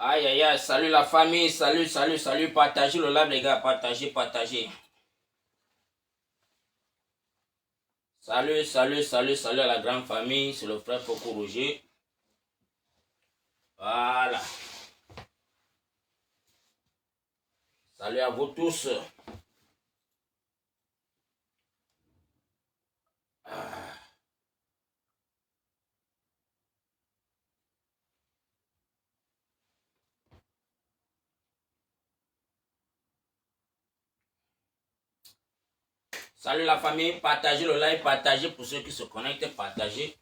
Aïe aïe aïe, salut la famille, salut, partagez le live les gars, partagez. Salut à la grande famille, c'est le frère Foko Roger. Voilà. Salut à vous tous. Salut la famille, partagez le live, partagez pour ceux qui se connectent, partagez.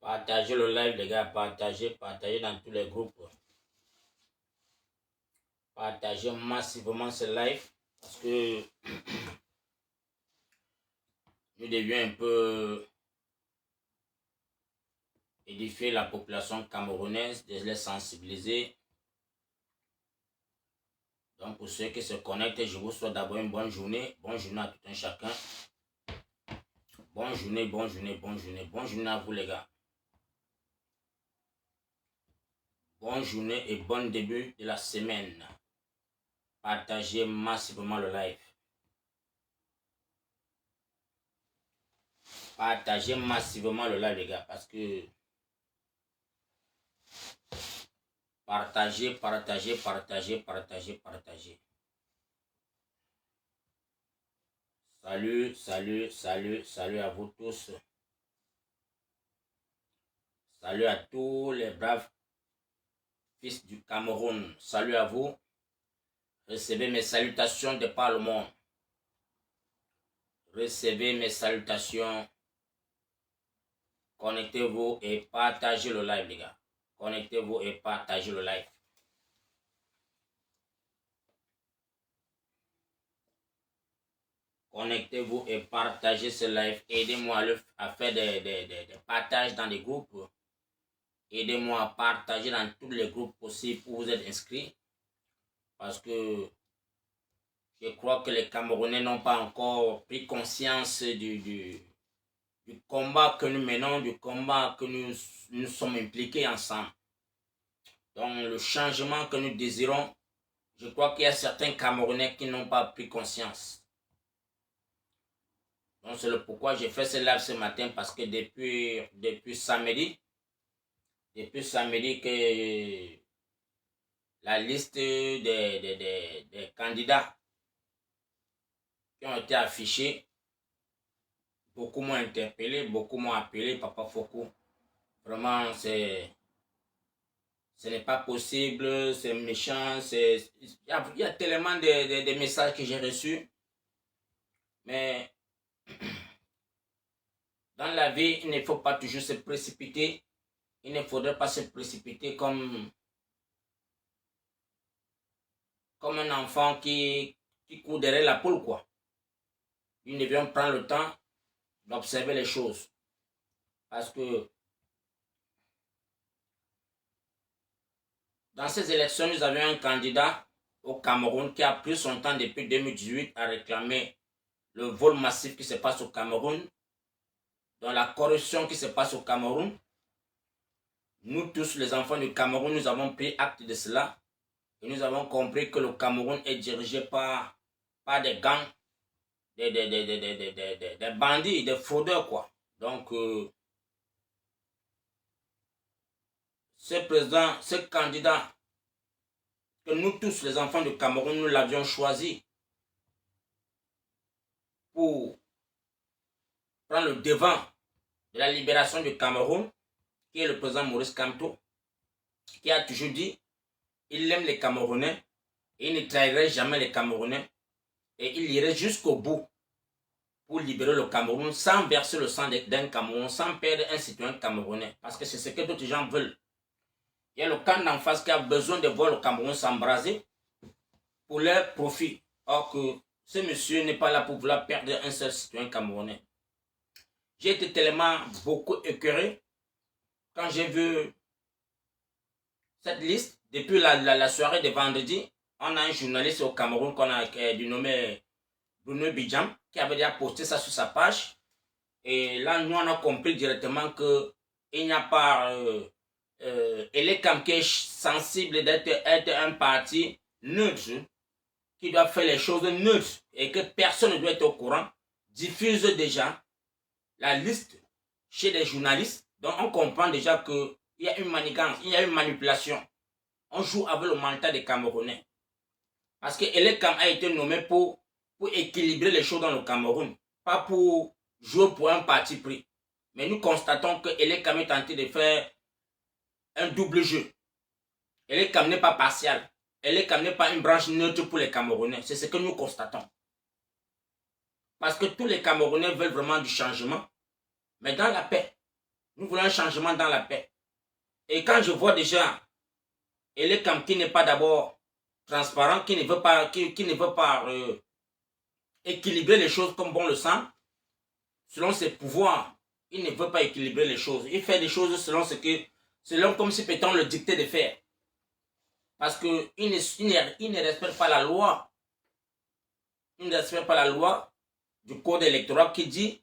Partagez le live les gars, partagez dans tous les groupes. Partagez massivement ce live parce que nous devions un peu édifier la population camerounaise, de les sensibiliser. Donc pour ceux qui se connectent, je vous souhaite d'abord une bonne journée. Bonne journée à tout un chacun. Bonne journée à vous les gars. Bonne journée et bon début de la semaine. Partagez massivement le live. Partagez massivement le live les gars parce que partagez. Salut à vous tous. Salut à tous les braves fils du Cameroun. Salut à vous. Recevez mes salutations de par le monde. Recevez mes salutations. Connectez-vous et partagez le live les gars. Connectez-vous et partagez le live. Connectez-vous et partagez ce live. Aidez-moi à faire des partages dans les groupes. Aidez-moi à partager dans tous les groupes possibles où vous êtes inscrits. Parce que je crois que les Camerounais n'ont pas encore pris conscience du combat que nous menons, du combat que nous sommes impliqués ensemble. Donc le changement que nous désirons, je crois qu'il y a certains Camerounais qui n'ont pas pris conscience. Donc c'est le pourquoi j'ai fait ce live ce matin parce que depuis samedi que la liste des candidats qui ont été affichés, beaucoup m'ont interpellé, beaucoup m'ont appelé Papa Foko. Vraiment, ce n'est pas possible, c'est méchant, il y a tellement de messages que j'ai reçus. Mais dans la vie, il ne faut pas toujours se précipiter. Il ne faudrait pas se précipiter comme un enfant qui court derrière la poule, quoi. Nous devions prendre le temps d'observer les choses. Parce que dans ces élections, nous avions un candidat au Cameroun qui a pris son temps depuis 2018 à réclamer le vol massif qui se passe au Cameroun, dans la corruption qui se passe au Cameroun. Nous tous, les enfants du Cameroun, nous avons pris acte de cela. Et nous avons compris que le Cameroun est dirigé par des gangs, des bandits, des fraudeurs, quoi. Donc, ce candidat, que nous tous, les enfants du Cameroun, nous l'avions choisi pour prendre le devant de la libération du Cameroun, qui est le président Maurice Kamto, qui a toujours dit il aime les Camerounais et il ne trahirait jamais les Camerounais et il irait jusqu'au bout pour libérer le Cameroun sans verser le sang d'un Cameroun, sans perdre un citoyen camerounais, parce que c'est ce que d'autres gens veulent. Il y a le camp d'en face qui a besoin de voir le Cameroun s'embraser pour leur profit. Or que ce monsieur n'est pas là pour vouloir perdre un seul citoyen camerounais. J'ai été tellement beaucoup écœuré quand j'ai vu cette liste. Depuis la soirée de vendredi, on a un journaliste au Cameroun qu'on a dénommé Bruno Bidjam, qui avait déjà posté ça sur sa page. Et là, nous, on a compris directement qu'il n'y a pas... Elekam qui est sensible d'être un parti neutre, qui doit faire les choses neutres et que personne ne doit être au courant, diffuse déjà la liste chez les journalistes. Donc, on comprend déjà qu'il y a une manigance, il y a une manipulation. On joue avec le mental des Camerounais. Parce que Elekam a été nommé pour équilibrer les choses dans le Cameroun, pas pour jouer pour un parti pris. Mais nous constatons que Elekam est tenté de faire un double jeu. Elekam n'est pas partial. Elekam n'est pas une branche neutre pour les Camerounais. C'est ce que nous constatons. Parce que tous les Camerounais veulent vraiment du changement, mais dans la paix. Nous voulons un changement dans la paix. Et quand je vois déjà Elekam qui n'est pas d'abord transparent, qui ne veut pas équilibrer les choses comme bon le sent, selon ses pouvoirs, il ne veut pas équilibrer les choses. Il fait des choses selon comme si peut-on le dicter de faire. Parce qu'il ne respecte pas la loi. Il ne respecte pas la loi du code électoral qui dit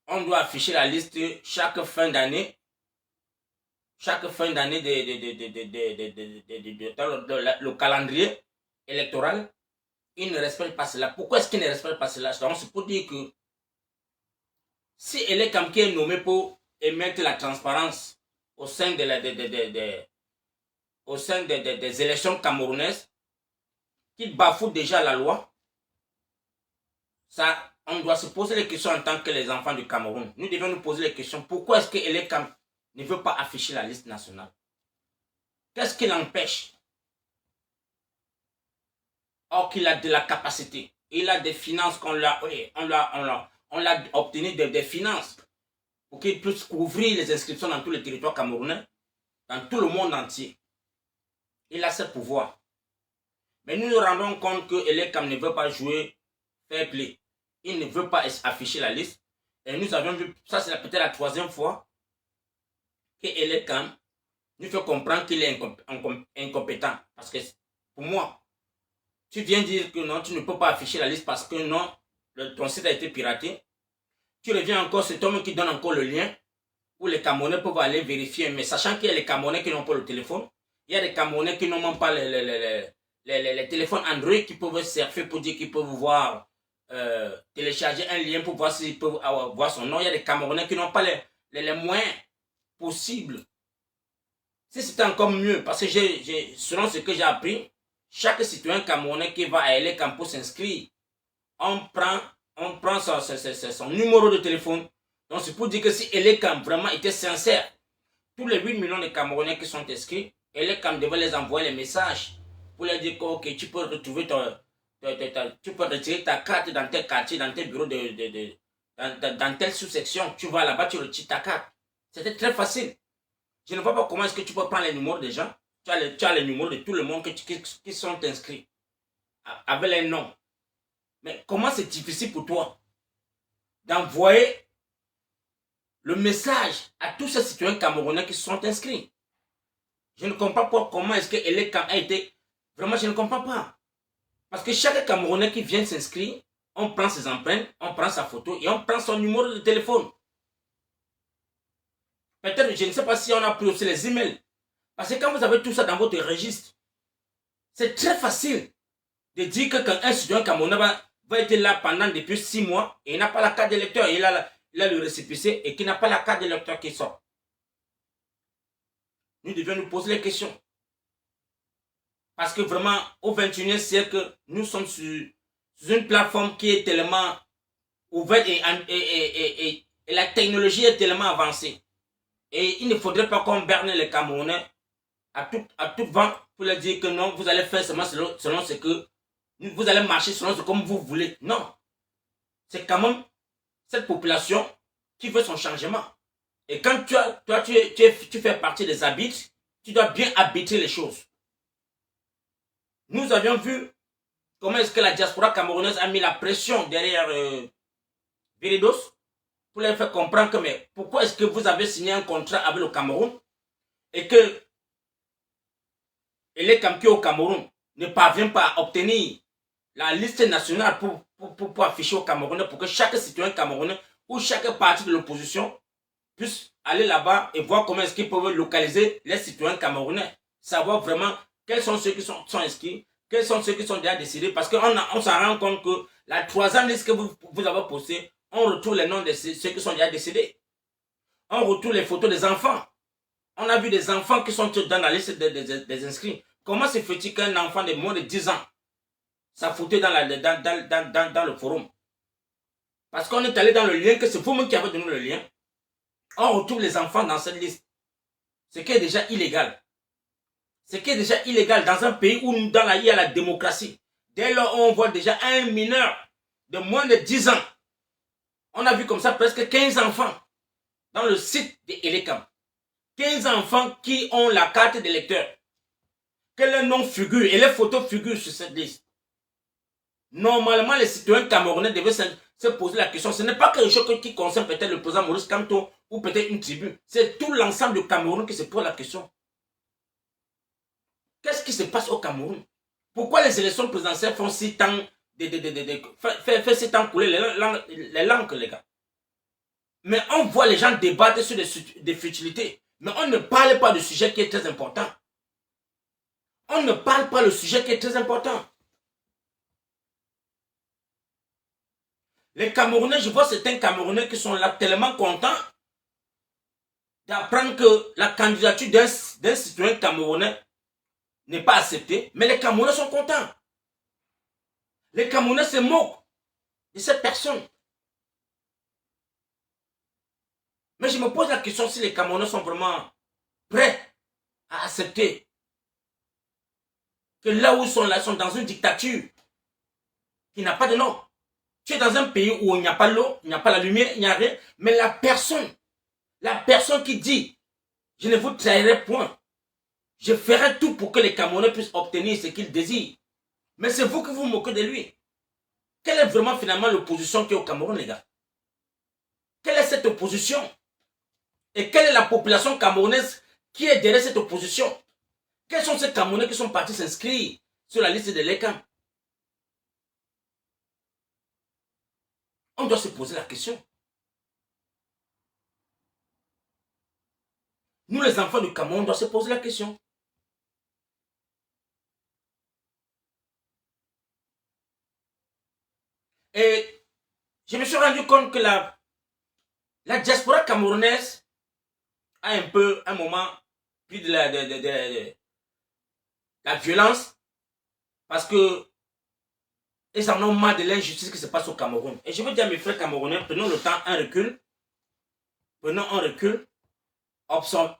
on doit afficher la liste chaque fin d'année. Chaque fin d'année le calendrier électoral. Il ne respecte pas cela. Pourquoi est-ce qu'il ne respecte pas cela? C'est pour dire que si Elekam qui est nommé pour émettre la transparence au sein des élections camerounaises, qu'il bafoue déjà la loi, ça, on doit se poser les questions en tant que les enfants du Cameroun. Nous devons nous poser les questions. Pourquoi est-ce que Elekam ne veut pas afficher la liste nationale? Qu'est-ce qui l'empêche? Or qu'il a de la capacité. Il a des finances qu'on l'a obtenu des finances pour qu'il puisse ouvrir les inscriptions dans tous les territoires camerounais, dans tout le monde entier. Il a ce pouvoir. Mais nous nous rendons compte que Elekam ne veut pas jouer fair play. Il ne veut pas afficher la liste. Et nous avons vu, ça c'est peut-être la troisième fois, que Elekam nous fait comprendre qu'il est incompétent. Parce que pour moi, tu viens dire que non, tu ne peux pas afficher la liste parce que non, ton site a été piraté. Tu reviens encore, c'est toi qui donne encore le lien où les Camerounais peuvent aller vérifier. Mais sachant qu'il y a les Camerounais qui n'ont pas le téléphone, il y a des Camerounais qui n'ont même pas les téléphones Android qui peuvent surfer pour dire qu'ils peuvent voir, télécharger un lien pour voir s'ils peuvent voir son nom. Il y a des Camerounais qui n'ont pas les moyens possibles. Si c'était encore mieux, parce que selon ce que j'ai appris, chaque citoyen camerounais qui va à Elekam pour s'inscrire, on prend son numéro de téléphone. Donc c'est pour dire que si Elekam vraiment était sincère, tous les 8 millions de Camerounais qui sont inscrits, Elekam devait les envoyer les messages pour leur dire que okay, tu peux retrouver tu peux retirer ta carte dans tel quartier, dans tel bureau, dans telle sous-section. Tu vas là-bas, tu retires ta carte. C'était très facile. Je ne vois pas comment est-ce que tu peux prendre les numéros des gens. Tu as les numéros de tout le monde qui sont inscrits avec les noms. Mais comment c'est difficile pour toi d'envoyer le message à tous ces citoyens camerounais qui sont inscrits? Je ne comprends pas comment est-ce que Elekam a été... Vraiment, je ne comprends pas. Parce que chaque Camerounais qui vient s'inscrire, on prend ses empreintes, on prend sa photo et on prend son numéro de téléphone. Peut-être, je ne sais pas si on a pris aussi les emails. Parce que quand vous avez tout ça dans votre registre, c'est très facile de dire qu'un citoyen camerounais va être là pendant depuis 6 mois et il n'a pas la carte d'électeur. Il a le récépissé et qu'il n'a pas la carte d'électeur qui sort. Nous devions nous poser les questions. Parce que vraiment, au 21e siècle, nous sommes sur une plateforme qui est tellement ouverte et la technologie est tellement avancée. Et il ne faudrait pas qu'on berne les Camerounais à tout vent pour leur dire que non, vous allez faire seulement selon ce que... Vous allez marcher selon ce comme vous voulez. Non. C'est quand même cette population qui veut son changement. Et quand tu fais partie des habits, tu dois bien habiter les choses. Nous avions vu comment est-ce que la diaspora camerounaise a mis la pression derrière Viridos pour leur faire comprendre que mais pourquoi est-ce que vous avez signé un contrat avec le Cameroun et que Elekam qui au Cameroun ne parvient pas à obtenir la liste nationale pour afficher au Camerounais, pour que chaque citoyen camerounais ou chaque parti de l'opposition puisse aller là-bas et voir comment est-ce qu'ils peuvent localiser les citoyens camerounais. Savoir vraiment quels sont ceux qui sont inscrits, quels sont ceux qui sont déjà décidés, parce qu'on s'en rend compte que la troisième liste que vous avez postée, on retrouve les noms de ceux qui sont déjà décédés. On retrouve les photos des enfants. On a vu des enfants qui sont dans la liste des inscrits. Comment se fait-il qu'un enfant de moins de 10 ans, ça foutait dans le forum? Parce qu'on est allé dans le lien, que c'est vous-même qui avez donné le lien. On retrouve les enfants dans cette liste. Ce qui est déjà illégal. Ce qui est déjà illégal dans un pays où il y a la démocratie. Dès lors, on voit déjà un mineur de moins de 10 ans. On a vu comme ça presque 15 enfants dans le site de Elekam. 15 enfants qui ont la carte d'électeur. Que leur nom figure et les photos figurent sur cette liste. Normalement, les citoyens camerounais devaient se poser la question. Ce n'est pas quelque chose qui concerne peut-être le président Maurice Kamto ou peut-être une tribu. C'est tout l'ensemble du Cameroun qui se pose la question. Qu'est-ce qui se passe au Cameroun? Pourquoi les élections présidentielles font si tant fait si tant couler les langues, les gars? Mais on voit les gens débattre sur des futilités. Mais on ne parle pas du sujet qui est très important. On ne parle pas du sujet qui est très important. Les Camerounais, je vois certains Camerounais qui sont là tellement contents d'apprendre que la candidature d'un citoyen camerounais n'est pas acceptée. Mais les Camerounais sont contents. Les Camerounais se moquent de cette personne. Mais je me pose la question si les Camerounais sont vraiment prêts à accepter que là où ils sont dans une dictature qui n'a pas de nom. Tu es dans un pays où il n'y a pas l'eau, il n'y a pas la lumière, il n'y a rien. Mais la personne qui dit, je ne vous trahirai point. Je ferai tout pour que les Camerounais puissent obtenir ce qu'ils désirent. Mais c'est vous qui vous moquez de lui. Quelle est vraiment finalement l'opposition qui est au Cameroun, les gars? Quelle est cette opposition? Et quelle est la population camerounaise qui est derrière cette opposition? Quels sont ces Camerounais qui sont partis s'inscrire sur la liste de l'ECAM? On doit se poser la question. Nous, les enfants du Cameroun, on doit se poser la question. Et je me suis rendu compte que la diaspora camerounaise a un peu, un moment, pris de la violence parce que ils en ont marre de l'injustice qui se passe au Cameroun. Et je veux dire à mes frères camerounais, prenons le temps, un recul. Prenons un recul. Observons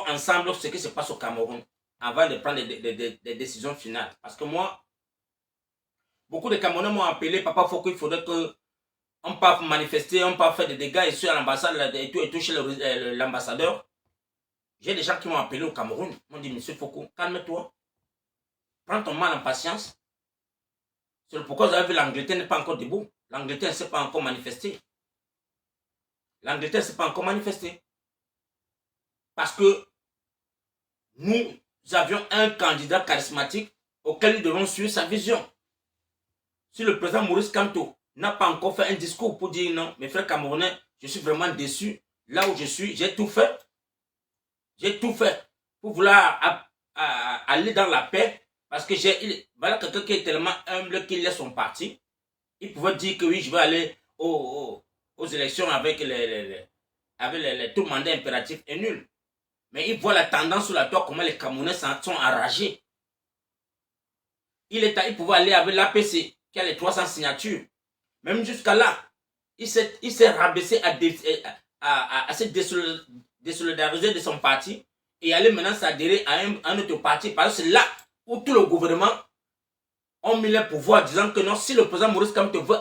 ensemble ce qui se passe au Cameroun avant de prendre des décisions finales. Parce que moi, beaucoup de Camerounais m'ont appelé, papa, il faudrait qu'on parte manifester, on part faire des dégâts ici à l'ambassade et tout chez l'ambassadeur. J'ai des gens qui m'ont appelé au Cameroun. Ils m'ont dit, monsieur Foucault, calme-toi. Prends ton mal en patience. C'est pourquoi vous avez vu l'Angleterre n'est pas encore debout. L'Angleterre ne s'est pas encore manifestée. L'Angleterre ne s'est pas encore manifestée. Parce que nous avions un candidat charismatique auquel nous devons suivre sa vision. Si le président Maurice Kamto n'a pas encore fait un discours pour dire non, mes frères camerounais, je suis vraiment déçu. Là où je suis, j'ai tout fait. J'ai tout fait pour vouloir aller dans la paix. Parce que voilà quelqu'un qui est tellement humble qu'il laisse son parti. Il pouvait dire que oui, je vais aller aux élections avec tout mandat impératif et nul. Mais il voit la tendance sur la toile, comment les Camerounais sont enragés. Il pouvait aller avec l'APC, qui a les 300 signatures. Même jusqu'à là, il s'est rabaissé à se désolidariser de son parti et aller maintenant s'adhérer à un autre parti. Parce que c'est là où tout le gouvernement a mis le pouvoir, disant que non, si le président Maurice Kamto veut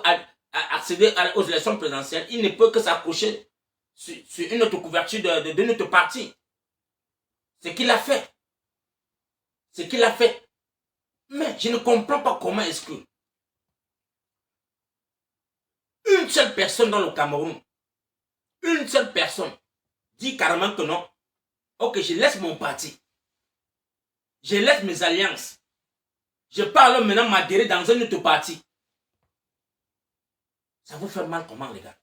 accéder aux élections présidentielles, il ne peut que s'accrocher sur une autre couverture de notre parti. Ce qu'il a fait. Ce qu'il a fait. Mais je ne comprends pas comment est-ce que une seule personne dans le Cameroun, une seule personne, dit carrément que non. Ok, je laisse mon parti. Je laisse mes alliances. Je parle maintenant m'adhérer dans un autre parti. Ça vous fait mal comment, les gars?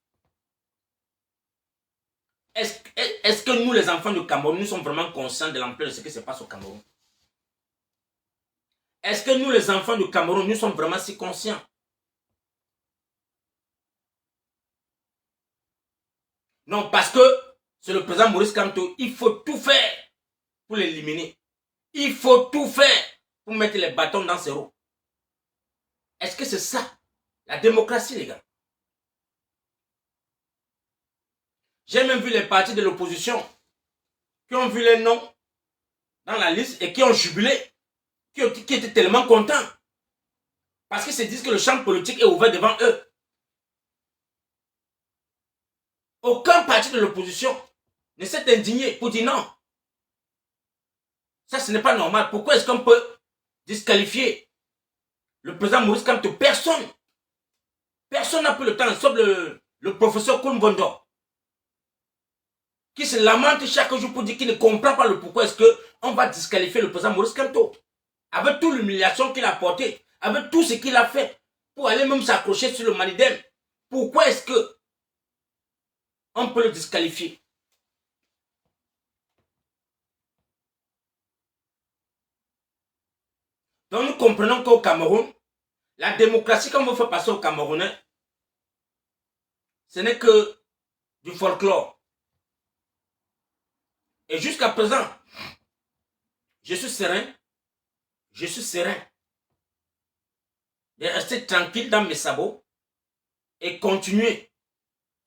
Est-ce que nous, les enfants du Cameroun, nous sommes vraiment conscients de l'ampleur de ce qui se passe au Cameroun? Est-ce que nous, les enfants du Cameroun, nous sommes vraiment si conscients? Non, parce que c'est le président Maurice Kamto, il faut tout faire pour l'éliminer. Il faut tout faire pour mettre les bâtons dans ses roues. Est-ce que c'est ça, la démocratie, les gars? J'ai même vu les partis de l'opposition qui ont vu les noms dans la liste et qui ont jubilé, qui étaient tellement contents. Parce qu'ils se disent que le champ politique est ouvert devant eux. Aucun parti de l'opposition ne s'est indigné pour dire non. Ça, ce n'est pas normal. Pourquoi est-ce qu'on peut disqualifier le président Maurice Kamto? Personne. Personne n'a pris le temps, sauf le professeur Koumbondo, qui se lamente chaque jour pour dire qu'il ne comprend pas le pourquoi est-ce qu'on va disqualifier le président Maurice Kamto. Avec toute l'humiliation qu'il a portée, avec tout ce qu'il a fait, pour aller même s'accrocher sur le Manidem. Pourquoi est-ce que on peut le disqualifier? Donc nous comprenons qu'au Cameroun, la démocratie qu'on veut faire passer aux Camerounais, ce n'est que du folklore. Et jusqu'à présent, je suis serein de rester tranquille dans mes sabots et continuer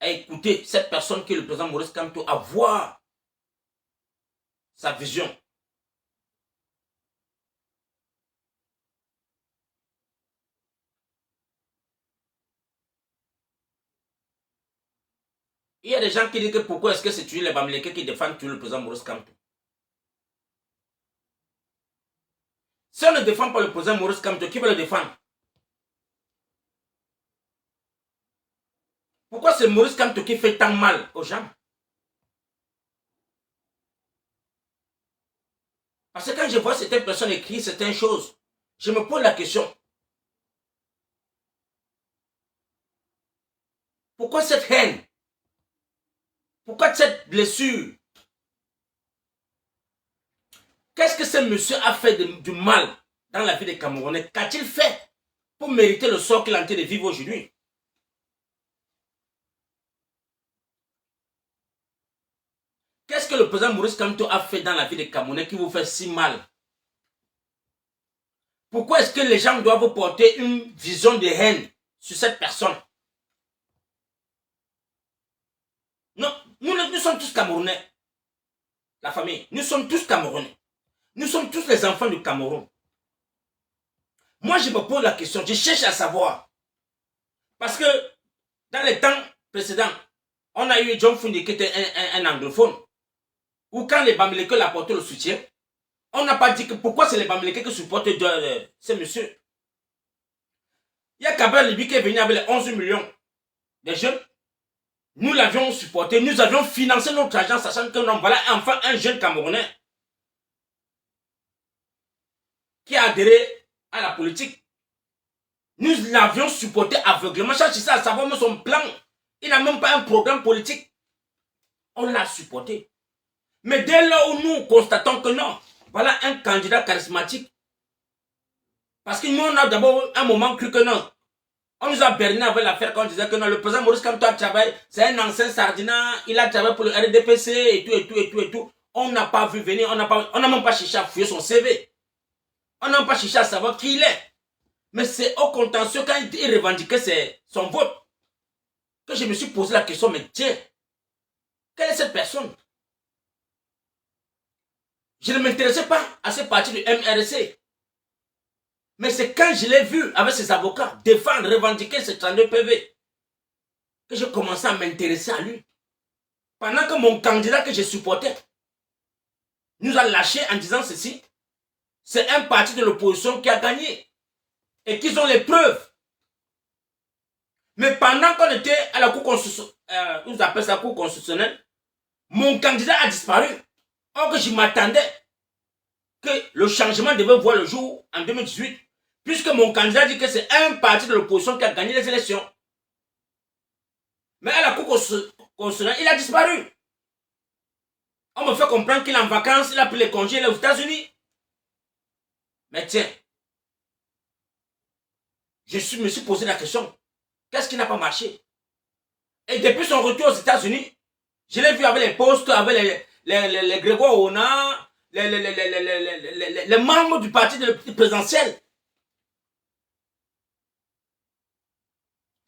à écouter cette personne qui est le président Maurice Kamto, à voir sa vision. Il y a des gens qui disent que pourquoi est-ce que c'est toujours les Bamileke qui défendent toujours le président Maurice Kamto. Si on ne défend pas le président Maurice Kamto, qui va le défendre? Pourquoi c'est Maurice Kamto qui fait tant mal aux gens? Parce que quand je vois certaines personnes écrire certaines choses, je me pose la question. Pourquoi cette haine? Pourquoi cette blessure? Qu'est-ce que ce monsieur a fait du mal dans la vie des Camerounais? Qu'a-t-il fait pour mériter le sort qu'il est en train de vivre aujourd'hui? Qu'est-ce que le président Maurice Kamto a fait dans la vie des Camerounais qui vous fait si mal? Pourquoi est-ce que les gens doivent porter une vision de haine sur cette personne? Non, nous sommes tous Camerounais. La famille, nous sommes tous Camerounais. Nous sommes tous les enfants du Cameroun. Moi, je me pose la question, je cherche à savoir. Parce que dans les temps précédents, on a eu John Fundi qui était un anglophone. Ou quand les Bamileke apporté le soutien, on n'a pas dit que pourquoi c'est les Bamileke qui supportent ce monsieur. Il y a Kabel Libi qui est venu avec les 11 millions de jeunes. Nous l'avions supporté, nous avions financé notre argent, sachant que non, voilà enfin un jeune Camerounais qui a adhéré à la politique. Nous l'avions supporté aveuglément. Cherchez ça à savoir même son plan. Il n'a même pas un programme politique. On l'a supporté. Mais dès lors où nous constatons que non, voilà un candidat charismatique. Parce que nous, on a d'abord un moment cru que non. On nous a berné avec l'affaire quand on disait que non, le président Maurice Kamto a travaillé, c'est un ancien sardina, il a travaillé pour le RDPC et tout. On n'a pas vu venir, on n'a même pas cherché à fouiller son CV. On n'a même pas cherché à savoir qui il est. Mais c'est au contentieux quand il revendiquait son vote que je me suis posé la question, mais tiens, quelle est cette personne? Je ne m'intéressais pas à ce parti du MRC. Mais c'est quand je l'ai vu avec ses avocats défendre, revendiquer ce 32 PV que je commençais à m'intéresser à lui. Pendant que mon candidat que je supportais nous a lâché en disant ceci, c'est un parti de l'opposition qui a gagné et qu'ils ont les preuves. Mais pendant qu'on était à la Cour constitutionnelle, nous appelons ça Cour constitutionnelle, mon candidat a disparu. Or que je m'attendais que le changement devait voir le jour en 2018. Puisque mon candidat dit que c'est un parti de l'opposition qui a gagné les élections. Mais à la Cour constitutionnelle, il a disparu. On me fait comprendre qu'il est en vacances, il a pris les congés, il est aux États-Unis. Mais tiens, me suis posé la question, qu'est-ce qui n'a pas marché? Et depuis son retour aux États-Unis, je l'ai vu avec les postes, avec les Grégoire Ona, les membres du parti présidentiel.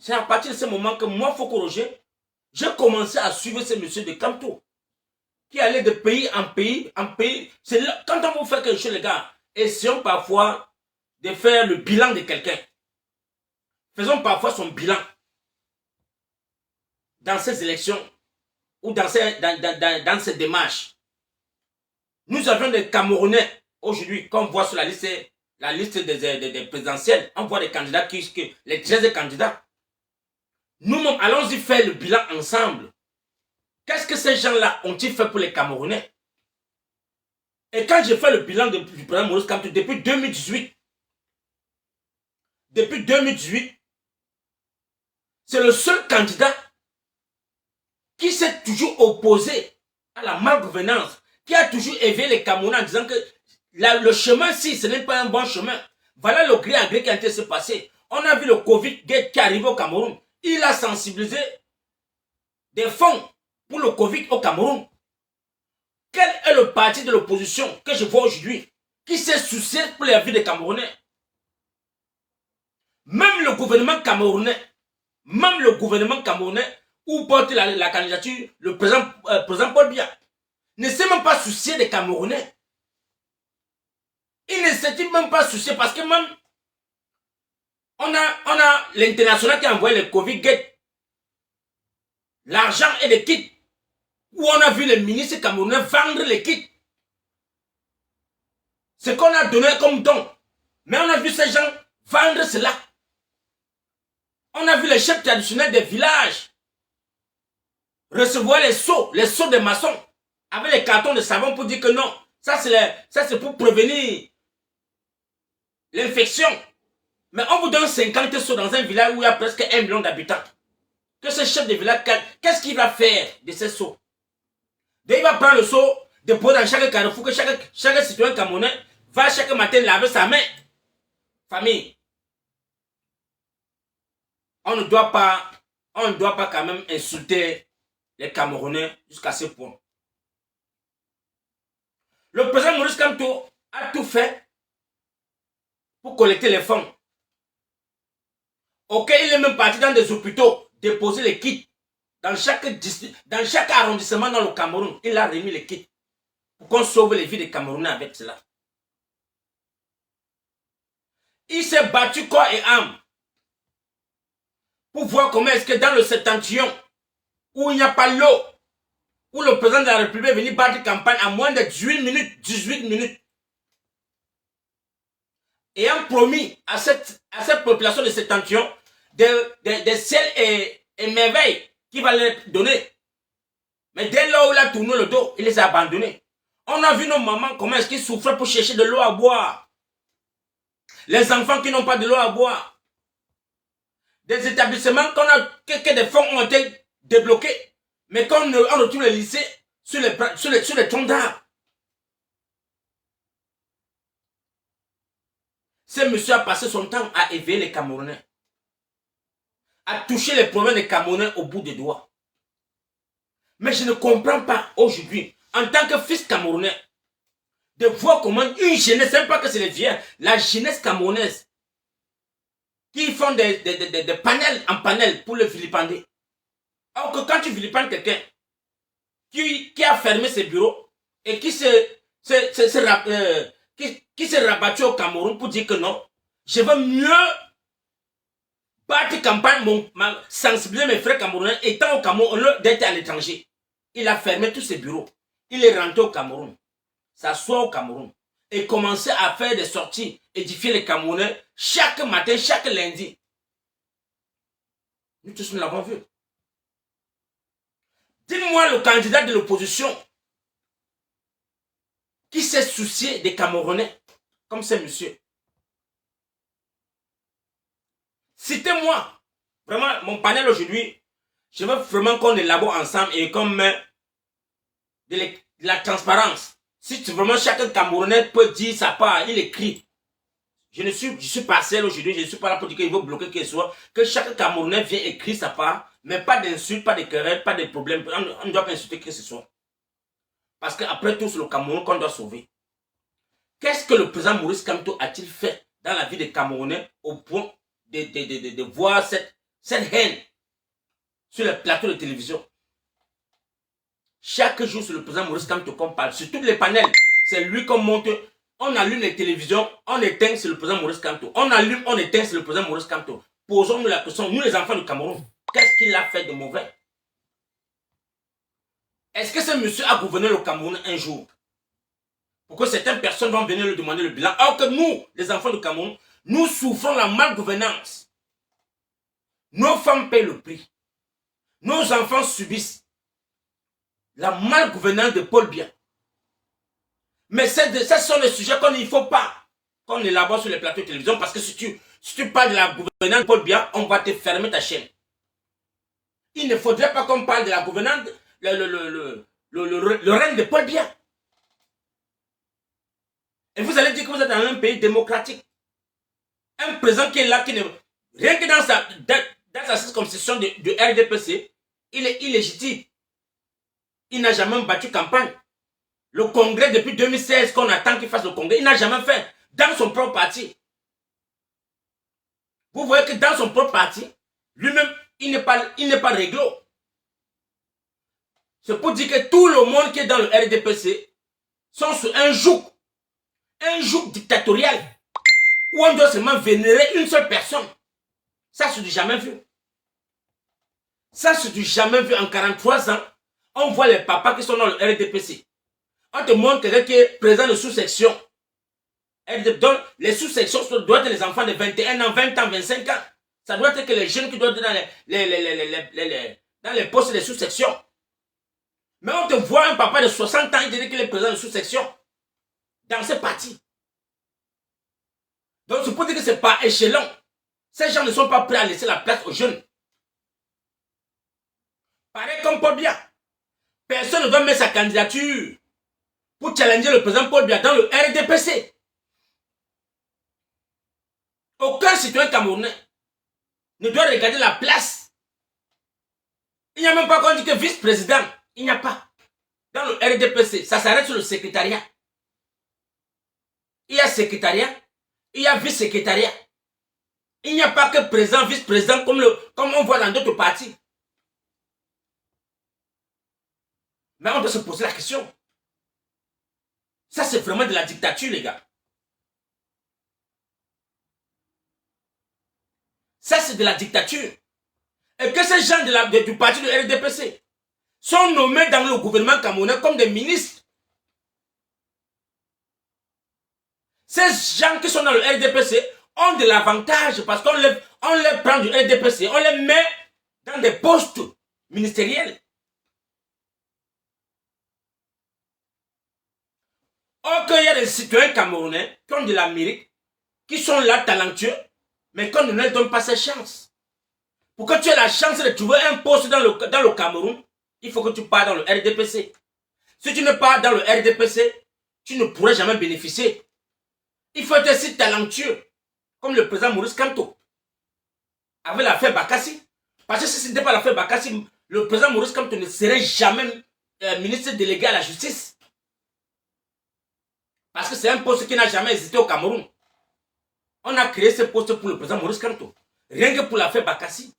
C'est à partir de ce moment que moi, Foko Roger, j'ai commencé à suivre ce monsieur de Kamto, qui allait de pays en pays en pays. Quand on vous fait quelque chose, les gars, essayons parfois de faire le bilan de quelqu'un. Faisons parfois son bilan dans ces élections ou dans ces démarches. Nous avions des Camerounais aujourd'hui, quand on voit sur la liste des présidentielles, on voit des candidats, les 13 candidats. Nous-mêmes, allons-y faire le bilan ensemble. Qu'est-ce que ces gens-là ont-ils fait pour les Camerounais? Et quand j'ai fait le bilan du président Maurice Kamto depuis 2018, c'est le seul candidat qui s'est toujours opposé à la malgouvernance, qui a toujours éveillé les Camerounais en disant que le chemin-ci, ce n'est pas un bon chemin. Voilà le gré à gré qui a été se passer. On a vu le Covid qui est arrivé au Cameroun. Il a sensibilisé des fonds pour le Covid au Cameroun. Quel est le parti de l'opposition que je vois aujourd'hui qui s'est soucié pour la vie des Camerounais? Même le gouvernement camerounais, où porte la candidature le président Paul Biya, ne s'est même pas soucié des Camerounais. Il ne s'est même pas soucié parce que même on a l'international qui a envoyé le Covid Gate, l'argent et les kits, où on a vu les ministres camerounais vendre les kits. Ce qu'on a donné comme don. Mais on a vu ces gens vendre cela. On a vu les chefs traditionnels des villages recevoir les seaux des maçons avec les cartons de savon pour dire que non, ça c'est pour prévenir l'infection. Mais on vous donne 50 seaux dans un village où il y a presque 1 million d'habitants. Que ce chef de village, qu'est-ce qu'il va faire de ces seaux? Il va prendre le seau, déposer dans chaque carrefour, que chaque citoyen camerounais va chaque matin laver sa main. Famille, on ne doit pas quand même insulter les Camerounais jusqu'à ce point. Le président Maurice Kamto a tout fait pour collecter les fonds. Ok, il est même parti dans des hôpitaux, déposer les kits. Dans chaque arrondissement dans le Cameroun, il a remis les kits pour qu'on sauve les vies des Camerounais avec cela. Il s'est battu corps et âme pour voir comment est-ce que dans le septentrion, où il n'y a pas l'eau, où le président de la République est venu battre campagne à moins de 18 minutes, ayant promis à cette population de septentrion des ciels et merveilles qu'il va leur donner. Mais dès lors où il a tourné le dos, il les a abandonnés. On a vu nos mamans comment est-ce qu'ils souffraient pour chercher de l'eau à boire. Les enfants qui n'ont pas de l'eau à boire. Des établissements que des fonds ont été débloqués. Mais quand on retrouve les lycées sur les troncs d'arbres. Ce monsieur a passé son temps à éveiller les Camerounais. À toucher les problèmes des Camerounais au bout des doigts. Mais je ne comprends pas aujourd'hui, en tant que fils camerounais, de voir comment une jeunesse, même pas que c'est les vieux, la jeunesse camerounaise, qui font des panels en panel pour le vilipender. Alors que quand tu vilipendes quelqu'un qui a fermé ses bureaux et qui s'est rabattu au Cameroun pour dire que non, je veux mieux battre campagne, sensibiliser mes frères camerounais étant au Cameroun d'être à l'étranger. Il a fermé tous ses bureaux. Il est rentré au Cameroun, s'asseoir au Cameroun et commencer à faire des sorties, édifier les Camerounais chaque matin, chaque lundi. Nous tous nous l'avons vu. Dis-moi le candidat de l'opposition qui s'est soucié des Camerounais, comme ce monsieur. Citez-moi. Vraiment, mon panel aujourd'hui, je veux vraiment qu'on élabore ensemble et qu'on met de la transparence. Si vraiment chaque Camerounais peut dire sa part, il écrit. Je suis partiel aujourd'hui, je ne suis pas là pour dire qu'il veut bloquer quelque chose. Que chaque Camerounais vienne écrire sa part, mais pas d'insultes, pas de querelles, pas de problèmes. On ne doit pas insulter que ce soit. Parce qu'après tout, c'est le Cameroun qu'on doit sauver. Qu'est-ce que le président Maurice Kamto a-t-il fait dans la vie des Camerounais au point de voir cette haine sur les plateaux de télévision? Chaque jour, c'est le président Maurice Kamto qu'on parle. Sur tous les panels, c'est lui qu'on monte. On allume les télévisions, on éteint, c'est le président Maurice Kamto. On allume, on éteint, c'est le président Maurice Kamto. Posons-nous la question, nous les enfants du Cameroun, qu'est-ce qu'il a fait de mauvais? Est-ce que ce monsieur a gouverné le Cameroun un jour? Pour que certaines personnes vont venir lui demander le bilan. Alors que nous, les enfants du Cameroun, nous souffrons la malgouvernance. Nos femmes paient le prix. Nos enfants subissent la malgouvernance de Paul Biya. Mais ce sont des sujets qu'il ne faut pas qu'on élabore sur les plateaux de télévision parce que si tu parles de la gouvernance de Paul Biya, on va te fermer ta chaîne. Il ne faudrait pas qu'on parle de la gouvernance, le règne de Paul Biya. Et vous allez dire que vous êtes dans un pays démocratique. Un président qui est là, rien que dans sa circonscription de RDPC, il est illégitime. Il n'a jamais battu campagne. Le congrès depuis 2016 qu'on attend qu'il fasse le congrès, il n'a jamais fait dans son propre parti. Vous voyez que dans son propre parti, lui-même, il n'est pas réglo. C'est pour dire que tout le monde qui est dans le RDPC sont sur un joug dictatorial où on doit seulement vénérer une seule personne. Ça, c'est du jamais vu. Ça, c'est du jamais vu. En 43 ans, on voit les papas qui sont dans le RDPC. On te montre quelqu'un qui est président de sous-section. Donc, les sous-sections doivent être les enfants de 21 ans, 20 ans, 25 ans. Ça doit être que les jeunes qui doivent être dans les postes de sous-section. Mais on te voit un papa de 60 ans, il dit qu'il est président de sous-section. Dans ce parti. Donc, c'est pour dire que ce n'est pas échelon. Ces gens ne sont pas prêts à laisser la place aux jeunes. Pareil comme Paul Biya. Personne ne doit mettre sa candidature pour challenger le président Paul Biya dans le RDPC. Aucun citoyen camerounais ne doit regarder la place. Il n'y a même pas qu'on dit que vice-président. Il n'y a pas. Dans le RDPC, ça s'arrête sur le secrétariat. Il y a secrétariat, il y a vice-secrétariat. Il n'y a pas que président, vice-président comme on voit dans d'autres partis. Mais on doit se poser la question. Ça, c'est vraiment de la dictature, les gars. Ça, c'est de la dictature. Et que ces gens du parti de RDPC sont nommés dans le gouvernement camerounais comme des ministres. Ces gens qui sont dans le RDPC ont de l'avantage parce qu'on les prend du RDPC, on les met dans des postes ministériels. Or qu'il y a des citoyens camerounais qui ont de la mérite, qui sont là talentueux, mais qu'on ne leur donne pas cette chance. Pour que tu aies la chance de trouver un poste dans le Cameroun, il faut que tu pars dans le RDPC. Si tu ne pars dans le RDPC, tu ne pourrais jamais bénéficier. Il faut être si talentueux, comme le président Maurice Kamto, avec l'affaire Bakassi. Parce que si ce n'était pas l'affaire Bakassi, le président Maurice Kamto ne serait jamais ministre délégué à la justice. Parce que c'est un poste qui n'a jamais existé au Cameroun. On a créé ce poste pour le président Maurice Kamto. Rien que pour l'affaire Bakassi.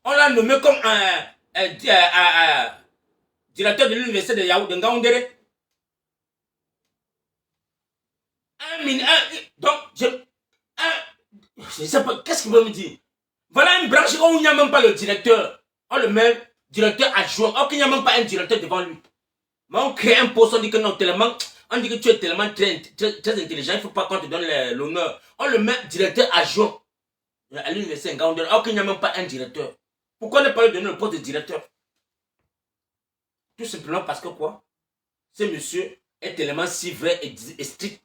On l'a nommé comme directeur de l'université de Yaoundé, de Ngaoundéré. Donc, je ne sais pas, qu'est-ce qu'il veut me dire? Voilà une branche où il n'y a même pas le directeur. On le met directeur adjoint. Or qu'il n'y a même pas un directeur devant lui. Mais on crée un poste, on dit que non, tellement, on dit que tu es tellement très intelligent, il ne faut pas qu'on te donne l'honneur. On le met directeur adjoint à l'université Ngaoundéré. Or qu'il n'y a même pas un directeur. Pourquoi ne pas lui donner le poste de directeur? Tout simplement parce que quoi? Ce monsieur est tellement si vrai et strict.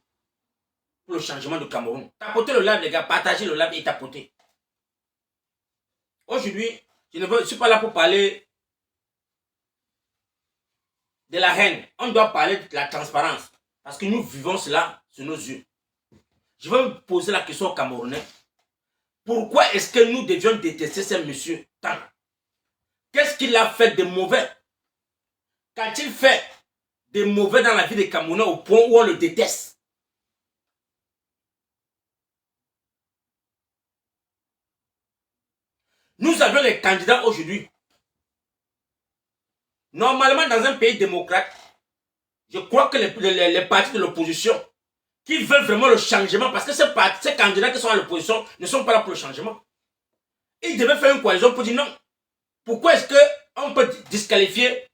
pour le changement du Cameroun. Tapotez le live, les gars. Partagez le live et tapotez. Aujourd'hui, je ne suis pas là pour parler de la haine. On doit parler de la transparence. Parce que nous vivons cela sur nos yeux. Je vais me poser la question aux Camerounais. Pourquoi est-ce que nous devions détester ce monsieur tant? Qu'est-ce qu'il a fait de mauvais? Qu'a-t-il fait de mauvais dans la vie des Camerounais au point où on le déteste? Nous avions les candidats aujourd'hui. Normalement, dans un pays démocrate, je crois que les partis de l'opposition qui veulent vraiment le changement, parce que ces candidats qui sont à l'opposition ne sont pas là pour le changement. Ils devaient faire une coalition pour dire non. Pourquoi est-ce qu'on peut disqualifier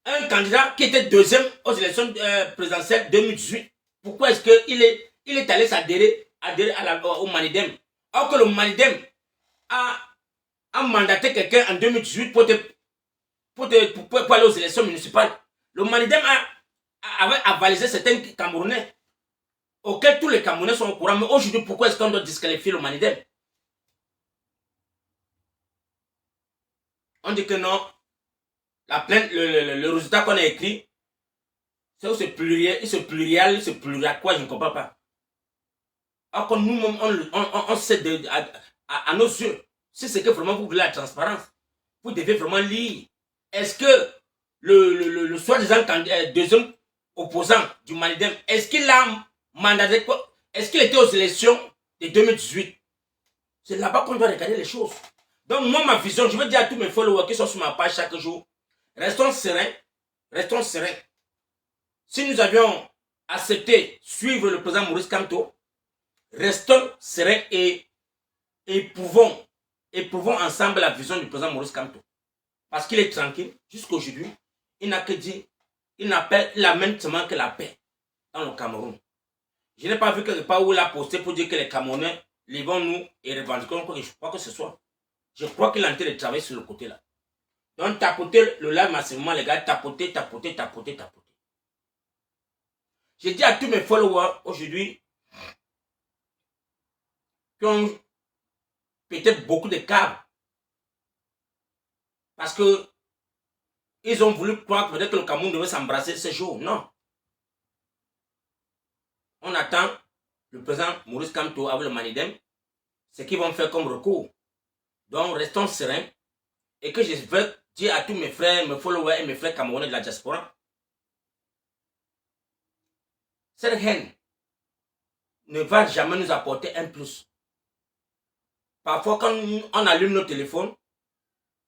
un candidat qui était deuxième aux élections présidentielles 2018? Pourquoi est-ce qu'il est allé s'adhérer au Manidem? Alors que le Manidem a mandaté quelqu'un en 2018 pour aller aux élections municipales. Le Manidem avait avalisé certains Camerounais auxquels tous les Camerounais sont au courant. Mais aujourd'hui, pourquoi est-ce qu'on doit disqualifier le Manidem? On dit que non. La plainte, le résultat qu'on a écrit, c'est pluriel, c'est pluriel, quoi, je ne comprends pas. Alors que nous-mêmes, on sait à nos yeux, si c'est que vraiment vous voulez la transparence, vous devez vraiment lire. Est-ce que le soi-disant deuxième opposant du Manidem, est-ce qu'il a mandaté quoi? Est-ce qu'il était aux élections de 2018? C'est là-bas qu'on doit regarder les choses. Donc moi, ma vision, je veux dire à tous mes followers qui sont sur ma page chaque jour, restons sereins, restons sereins. Si nous avions accepté suivre le président Maurice Kamto, restons sereins et éprouvons ensemble la vision du président Maurice Kamto. Parce qu'il est tranquille, jusqu'aujourd'hui, il n'a que dit, il amène seulement que la paix dans le Cameroun. Je n'ai pas vu quelque part où il a posté pour dire que les Camerounais livrons-nous et revendiquons quoi que ce soit. Je crois qu'il est en train de travailler sur le côté là. Donc tapotez le live massivement, les gars, tapotez. J'ai dit à tous mes followers aujourd'hui qui ont peut-être beaucoup de câbles. Parce que ils ont voulu croire peut-être que le Cameroun devait s'embrasser ce jour. Non. On attend le président Maurice Kamto avec le Manidem, ce qu'ils vont faire comme recours. Donc restons sereins. Et que je veux dire à tous mes frères, mes followers et mes frères camerounais de la diaspora, cette haine ne va jamais nous apporter un plus. Parfois, quand on allume nos téléphones,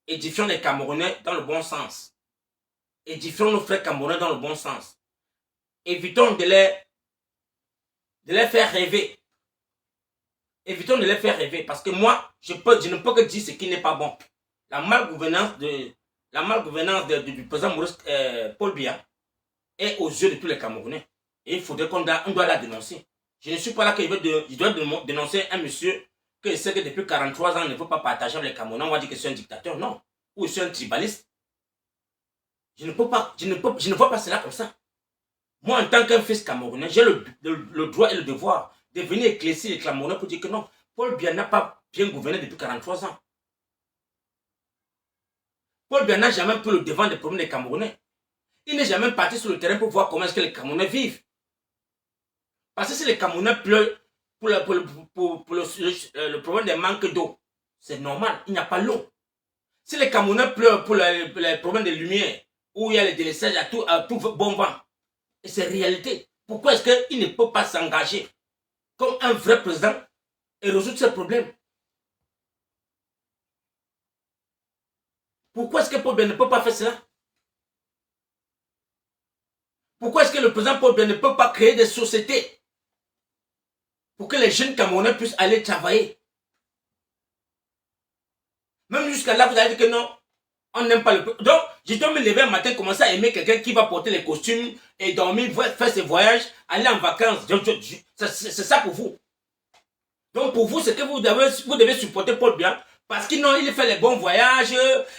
édifions les Camerounais dans le bon sens. Édifions nos frères camerounais dans le bon sens. Évitons de les faire rêver. Évitons de les faire rêver. Parce que moi, je ne peux que dire ce qui n'est pas bon. La malgouvernance du président Maurice Paul Biya est aux yeux de tous les Camerounais. Et il faudrait qu'on doit la dénoncer. Je ne suis pas là que je dois dénoncer un monsieur que je sais que depuis 43 ans ne veut pas partager avec les Camerounais. On va dire que c'est un dictateur. Non. Ou je suis un tribaliste. Je ne vois pas cela comme ça. Moi, en tant qu'un fils camerounais, j'ai le droit et le devoir de venir éclaircir les Camerounais pour dire que non, Paul Biya n'a pas bien gouverné depuis 43 ans. Paul Biya n'a jamais pris le devant des problèmes des Camerounais. Il n'est jamais parti sur le terrain pour voir comment est-ce que les Camerounais vivent. Parce que si les Camerounais pleurent pour le problème des manques d'eau, c'est normal, il n'y a pas l'eau. Si les Camerounais pleurent pour les problèmes de lumière, où il y a les délaissages à tout bon vent, et c'est réalité. Pourquoi est-ce qu'il ne peut pas s'engager comme un vrai président et résoudre ces problèmes? Pourquoi est-ce que Paul Biya ne peut pas faire cela? Pourquoi est-ce que le président Paul Biya ne peut pas créer des sociétés pour que les jeunes Camerounais puissent aller travailler? Même jusqu'à là, vous avez dit que non, on n'aime pas le peuple. Donc, je dois me lever un matin, commencer à aimer quelqu'un qui va porter les costumes et dormir, faire ses voyages, aller en vacances. C'est ça pour vous. Donc, pour vous, c'est que vous devez supporter Paul Biya parce qu'il fait les bons voyages,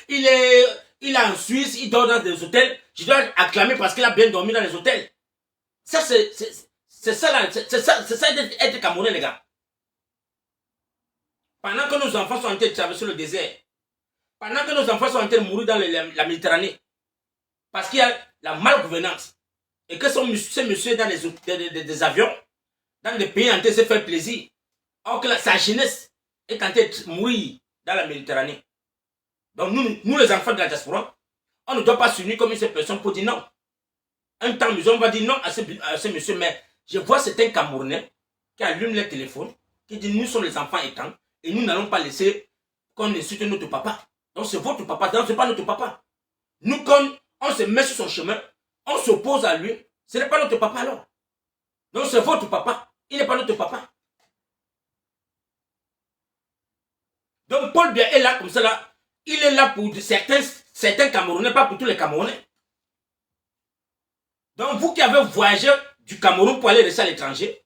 il est en Suisse, il dort dans des hôtels. Je dois acclamer parce qu'il a bien dormi dans les hôtels. Ça, C'est ça, être Camerounais, les gars. Pendant que nos enfants sont en train de traverser le désert, pendant que nos enfants sont en train de mourir dans la Méditerranée, parce qu'il y a la malgouvernance, et que ces messieurs dans des avions, dans des pays en train de se faire plaisir, alors que sa jeunesse est en train de mourir dans la Méditerranée. Donc nous les enfants de la diaspora, on ne doit pas s'unir comme une seule personne pour dire non. Un temps, on va dire non à ce monsieur, mais je vois certains Camerounais qui allument les téléphones, qui disent nous sommes les enfants étants, et nous n'allons pas laisser qu'on insulte notre papa. Donc c'est votre papa, donc ce n'est pas notre papa. Nous, quand on se met sur son chemin, on s'oppose à lui, ce n'est pas notre papa alors. Donc c'est votre papa, il n'est pas notre papa. Donc Paul Biya est là comme ça là, il est là pour certains Camerounais, pas pour tous les Camerounais. Donc vous qui avez voyagé du Cameroun pour aller rester à l'étranger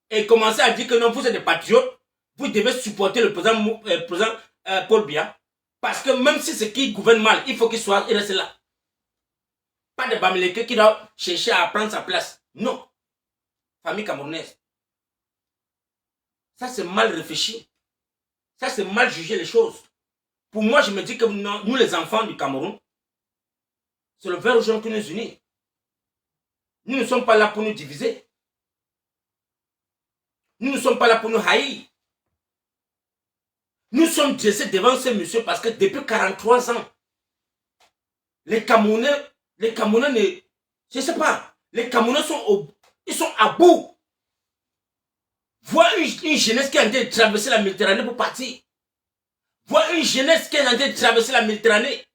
et commencer à dire que non, vous êtes des patriotes, vous devez supporter le président Paul Biya. Parce que même si c'est qui gouverne mal, il faut qu'il reste là. Pas de Bamileke qui doit chercher à prendre sa place. Non. Famille camerounaise. Ça c'est mal réfléchi. Ça c'est mal jugé les choses. Pour moi, je me dis que nous les enfants du Cameroun, c'est le vert jaune qui nous unit. Nous ne sommes pas là pour nous diviser. Nous ne sommes pas là pour nous haïr. Nous sommes dressés devant ce monsieur parce que depuis 43 ans, les Camerounais je ne sais pas, les Camerounais ils sont à bout. Voir une jeunesse qui est en train de traverser la Méditerranée pour partir. Voir une jeunesse qui est en train de traverser la Méditerranée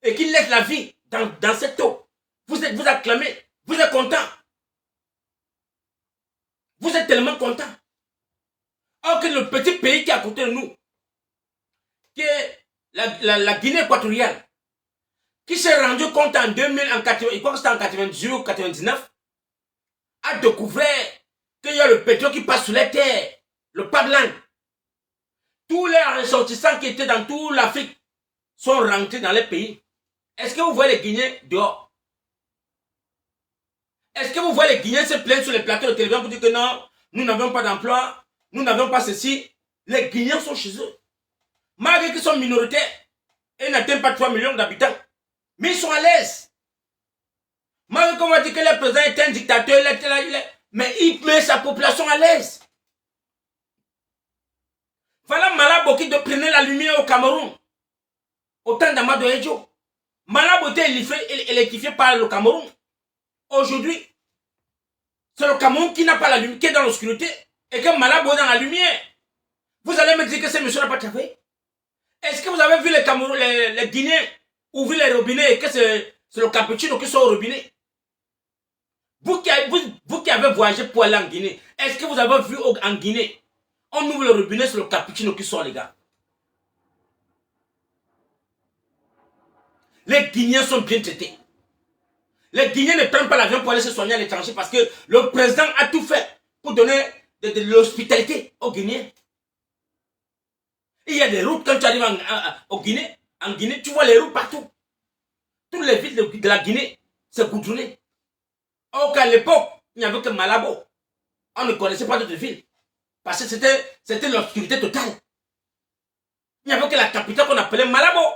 et qui laisse la vie dans cette eau. Vous acclamez, vous êtes content. Vous êtes tellement content. Or que le petit pays qui est à côté de nous, qui est la Guinée équatoriale, qui s'est rendu compte en 2000, je crois que c'était en 98 ou 99, a découvert qu'il y a le pétrole qui passe sous les terres, le pipeline. Tous les ressortissants qui étaient dans toute l'Afrique sont rentrés dans les pays. Est-ce que vous voyez les Guinéens dehors? Est-ce que vous voyez les Guinéens se plaindre sur les plateaux de télévision pour dire que non, nous n'avons pas d'emploi, nous n'avons pas ceci? Les Guinéens sont chez eux. Malgré qu'ils sont minoritaires et n'atteignent pas 3 millions d'habitants. Mais ils sont à l'aise. Malgré qu'on va dire que le président est un dictateur, mais il met sa population à l'aise. Voilà Malabo qui prenait la lumière au Cameroun. Au temps d'Amadou Edjo. Malabo était électrifié par le Cameroun. Aujourd'hui, c'est le Cameroun qui n'a pas la lumière, qui est dans l'obscurité, et que Malabo est dans la lumière. Vous allez me dire que ce monsieur n'a pas travaillé? Est-ce que vous avez vu les Guinéens ouvrir les robinets et que c'est le cappuccino qui sort au robinet? Vous qui avez voyagé pour aller en Guinée, est-ce que vous avez vu en Guinée, on ouvre le robinet, c'est le cappuccino qui sort, les gars? Les Guinéens sont bien traités. Les Guinéens ne prennent pas l'avion pour aller se soigner à l'étranger parce que le président a tout fait pour donner de l'hospitalité aux Guinéens. Il y a des routes, quand tu arrives en Guinée, tu vois les routes partout. Toutes les villes de la Guinée, c'est goudronné. Or qu'à l'époque, il n'y avait que Malabo. On ne connaissait pas d'autres villes. Parce que c'était l'obscurité totale. Il n'y avait que la capitale qu'on appelait Malabo.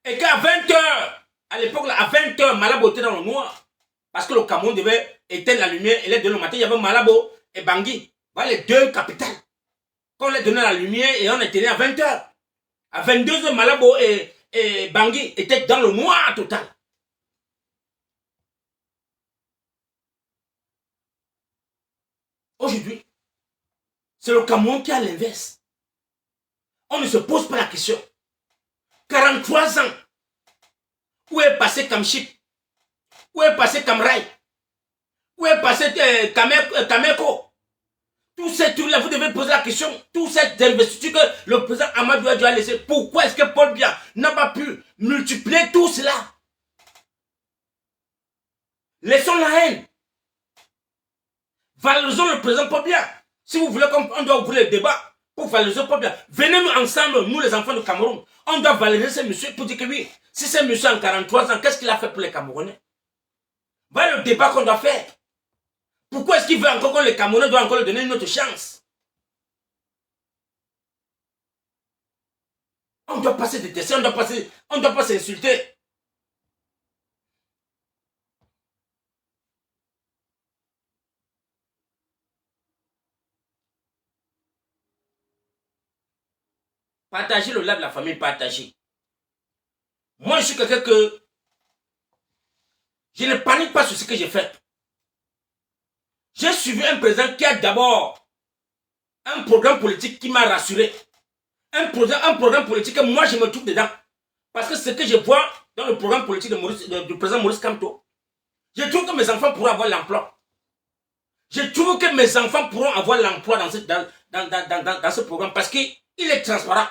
Et qu'à 20h, à l'époque, à 20h, Malabo était dans le noir. Parce que le Cameroun devait éteindre la lumière et les 2 le matin, il y avait Malabo et Bangui. Voilà les 2 capitales. Quand on les donnait la lumière et on était à 20h. À 22h, Malabo et Bangui étaient dans le noir total. Aujourd'hui, c'est le Cameroun qui a l'inverse. On ne se pose pas la question. 43 ans. Où est passé Kamchik? Où est passé Kamrai? Où est passé Kameko? Tous ces trucs-là, vous devez poser la question. Tous ces investitures que le président Amadou a laissé. Pourquoi est-ce que Paul Biya n'a pas pu multiplier tout cela? Laissons la haine. Valorisons le président Paul Biya. Si vous voulez qu'on doit ouvrir le débat pour valoriser Paul Biya, venez-nous ensemble, nous les enfants du Cameroun. On doit valoriser ce monsieur pour dire que oui, si ce monsieur en 43 ans, qu'est-ce qu'il a fait pour les Camerounais? Voilà le débat qu'on doit faire. Pourquoi est-ce qu'il veut encore que les Camerounais doivent encore lui donner une autre chance? On doit pas se détester, on doit pas s'insulter. Partager le lab de la famille, partager. Moi, je suis quelqu'un que je ne panique pas sur ce que j'ai fait. J'ai suivi un président qui a d'abord un programme politique qui m'a rassuré. Un programme politique que moi, je me trouve dedans. Parce que ce que je vois dans le programme politique du président Maurice Kamto, je trouve que mes enfants pourront avoir l'emploi. Je trouve que mes enfants pourront avoir l'emploi dans ce programme parce qu'il est transparent.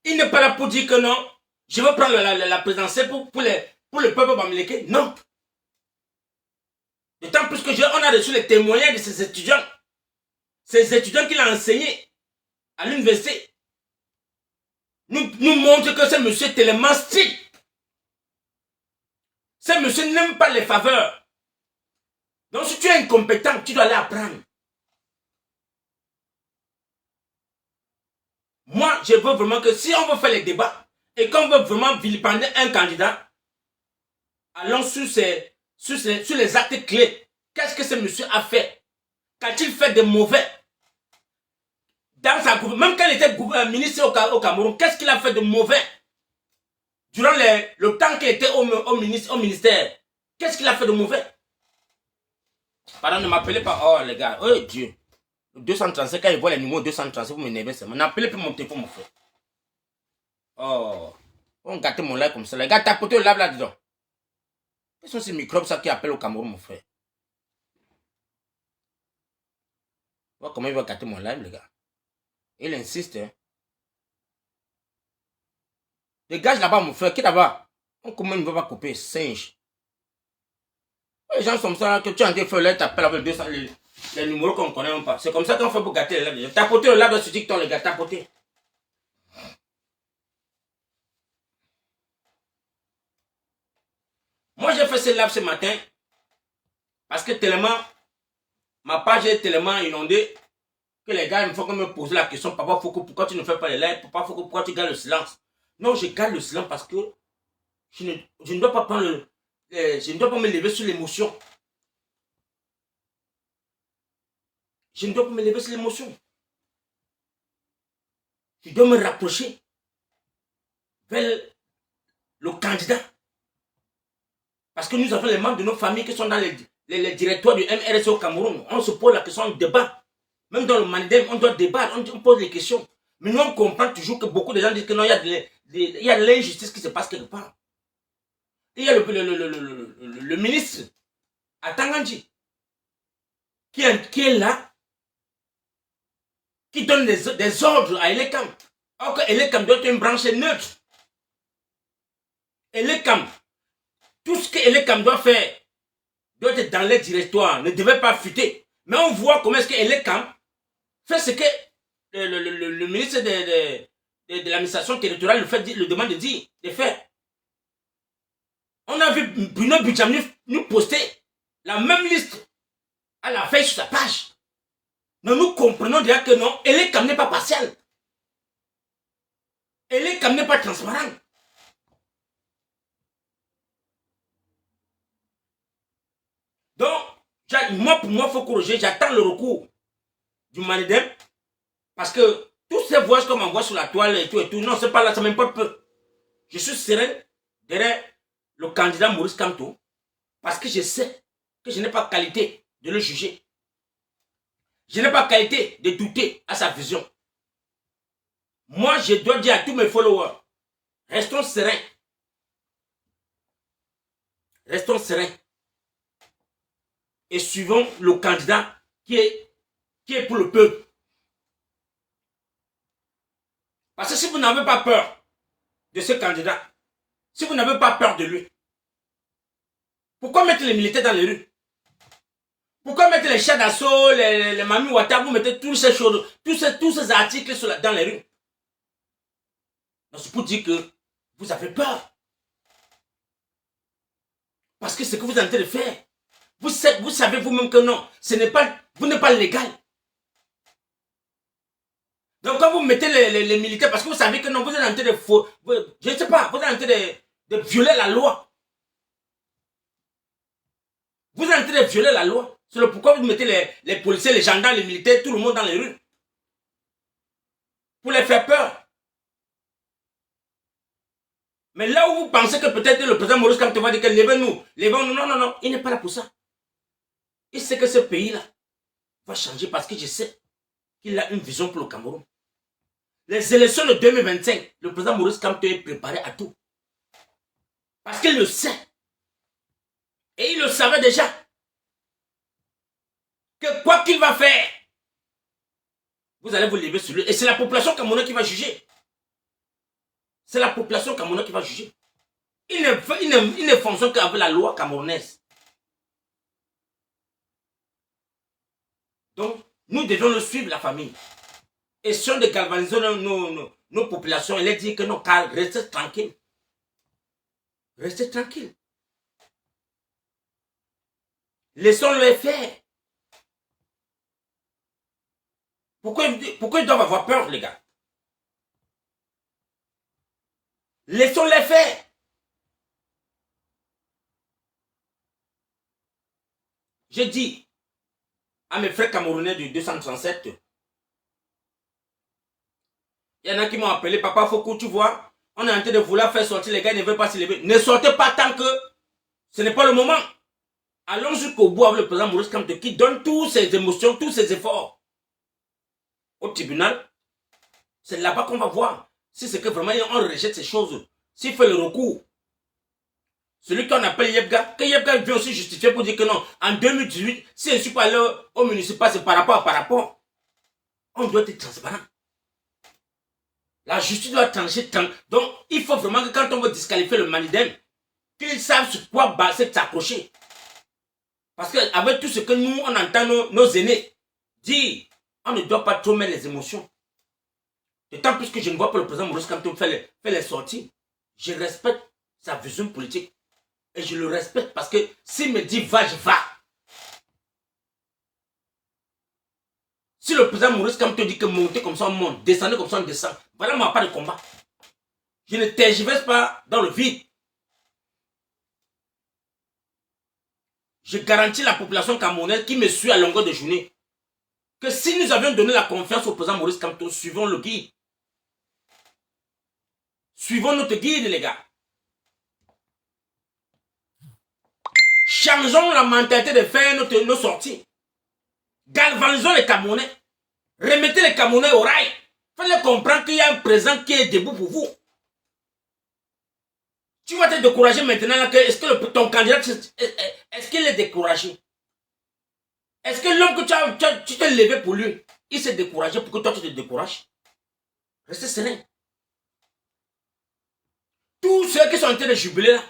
Il n'est pas là pour dire que non, je veux prendre la présidentielle pour le peuple bamileke. Non. D'autant plus que on a reçu les témoignages de ces étudiants. Ces étudiants qu'il a enseignés à l'université nous montrent que ce monsieur est tellement strict. Ce monsieur n'aime pas les faveurs. Donc si tu es incompétent, tu dois aller apprendre. Moi, je veux vraiment que si on veut faire les débats et qu'on veut vraiment vilipender un candidat, allons sur les actes clés. Qu'est-ce que ce monsieur a fait? Qu'a-t-il fait de mauvais? Dans sa, même quand il était ministre au Cameroun, qu'est-ce qu'il a fait de mauvais? Durant le temps qu'il était au ministère, qu'est-ce qu'il a fait de mauvais? Pardon, ne m'appelez pas. Oh les gars, oh Dieu. 235, quand il voit les numéros 235, vous m'énervez seulement. N'appelez plus mon téléphone, mon frère. Oh, on gâte mon live comme ça. Les gars, tapotez le live là-dedans. Quels sont ces microbes ça qui appellent au Cameroun, mon frère? Voir comment il va gâter mon live, les gars. Il insiste. Hein. Dégage là-bas, mon frère. Qui là-bas? Comment il ne va pas couper? Singe. Les gens sont ça, que tu as en train de faire là, t'appelles avec 200, les numéros qu'on ne connaît même pas. C'est comme ça qu'on fait pour gâter les lives. Tapotez le live sur TikTok, les gars, tapotez. Moi, j'ai fait ce live ce matin parce que tellement, ma page est tellement inondée que les gars, il faut me poser la question, Papa Foucault, pourquoi tu ne fais pas les lives? Papa Foucault, pourquoi tu gardes le silence? Non, je garde le silence parce que je ne dois pas prendre je ne dois pas me lever sur l'émotion. Je ne dois pas me lever sur l'émotion. Je dois me rapprocher vers le candidat. Parce que nous avons les membres de nos familles qui sont dans les directoires du MRSE au Cameroun. On se pose la question, on débat. Même dans le Mandem, on doit débattre, on pose des questions. Mais nous, on comprend toujours que beaucoup de gens disent que non, il y a de l'injustice qui se passe quelque part. Il y a le ministre Atangandji qui est là, qui donne des ordres à Elekam. Or que Elekam doit être une branche neutre. Elekam, tout ce que Elekam doit faire doit être dans les directoires, ne devait pas fuiter. Mais on voit comment est-ce que Elekam fait ce que le ministre de l'administration territoriale le demande de faire. On a vu Bruno Bidjam nous poster la même liste à la veille sur sa page. Mais nous comprenons déjà que non, Elekam n'est pas partiel. Elekam n'est pas transparent. Donc, pour moi, il faut corriger. J'attends le recours du Manidem. Parce que tous ces voix qu'on m'envoie sur la toile et tout, non, c'est pas là, ça m'importe peu. Je suis serein derrière le candidat Maurice Kamto. Parce que je sais que je n'ai pas qualité de le juger. Je n'ai pas qualité de douter à sa vision. Moi, je dois dire à tous mes followers, restons sereins. Restons sereins. Et suivons le candidat qui est pour le peuple. Parce que si vous n'avez pas peur de ce candidat, si vous n'avez pas peur de lui, pourquoi mettre les militaires dans les rues? Pourquoi mettre les chats d'assaut, les Mami Ouattara, vous mettez toutes ces choses, tous ces articles dans les rues? C'est pour dire que vous avez peur. Parce que ce que vous êtes en train de faire, Vous savez vous-même que non, vous n'êtes pas légal. Donc quand vous mettez les militaires, parce que vous savez que non, vous êtes en train de je ne sais pas, vous êtes en train de violer la loi. Vous êtes en train de violer la loi. C'est le pourquoi vous mettez les policiers, les gendarmes, les militaires, tout le monde dans les rues. Pour les faire peur. Mais là où vous pensez que peut-être le président Maurice Kamto va dire que levez-nous, non, non, non, il n'est pas là pour ça. Il sait que ce pays-là va changer parce que je sais qu'il a une vision pour le Cameroun. Les élections de 2025, le président Maurice Kamto est préparé à tout. Parce qu'il le sait. Et il le savait déjà. Que quoi qu'il va faire, vous allez vous lever sur lui. Et c'est la population camerounaise qui va juger. C'est la population camerounaise qui va juger. Il ne fonctionne qu'avec la loi camerounaise. Donc, nous devons le suivre, la famille. Et si on de galvaniser nos populations, elle dit que non, car restez tranquille. Restez tranquille. Laissons-le faire. Pourquoi ils doivent avoir peur, les gars? Laissons-les faire. J'ai dit à mes frères camerounais du 237, il y en a qui m'ont appelé, papa Foucault, tu vois, on est en train de vouloir faire sortir les gars, ils ne veulent pas se lever. Ne sortez pas tant que ce n'est pas le moment. Allons jusqu'au bout avec le président Maurice Kamto qui donne toutes ses émotions, tous ses efforts au tribunal. C'est là-bas qu'on va voir si c'est que vraiment on rejette ces choses. S'il fait le recours, celui qu'on appelle Yebga, que Yebga vient aussi justifier pour dire que non, en 2018, si je ne suis pas allé au municipal, c'est par rapport. On doit être transparent. La justice doit trancher. Donc, il faut vraiment que quand on veut disqualifier le Manidem, qu'ils savent sur quoi s'accrocher. Parce qu'avec tout ce que nous, on entend nos aînés dire, on ne doit pas trop mettre les émotions. D'autant plus que je ne vois pas le président Maurice Kamto faire les sorties. Je respecte sa vision politique. Et je le respecte parce que s'il me dit va, je vais. Si le président Maurice Kamto dit que monter comme ça, on monte, descendre comme ça, on descend. Voilà ma part de combat. Je ne tergiverse pas dans le vide. Je garantis la population camerounaise qui me suit à longueur de journée que si nous avions donné la confiance au président Maurice Kamto, suivons le guide. Suivons notre guide, les gars. Changeons la mentalité de faire nos sorties. Galvanisons les Camerounais. Remettez les Camerounais au rail. Faites-les comprendre qu'il y a un président qui est debout pour vous. Tu vas te décourager maintenant. Est-ce que ton candidat, est-ce qu'il est découragé? Est-ce que l'homme que tu t'es levé pour lui, il s'est découragé pour que toi tu te décourages? Restez serein. Tous ceux qui sont en train de jubiler là,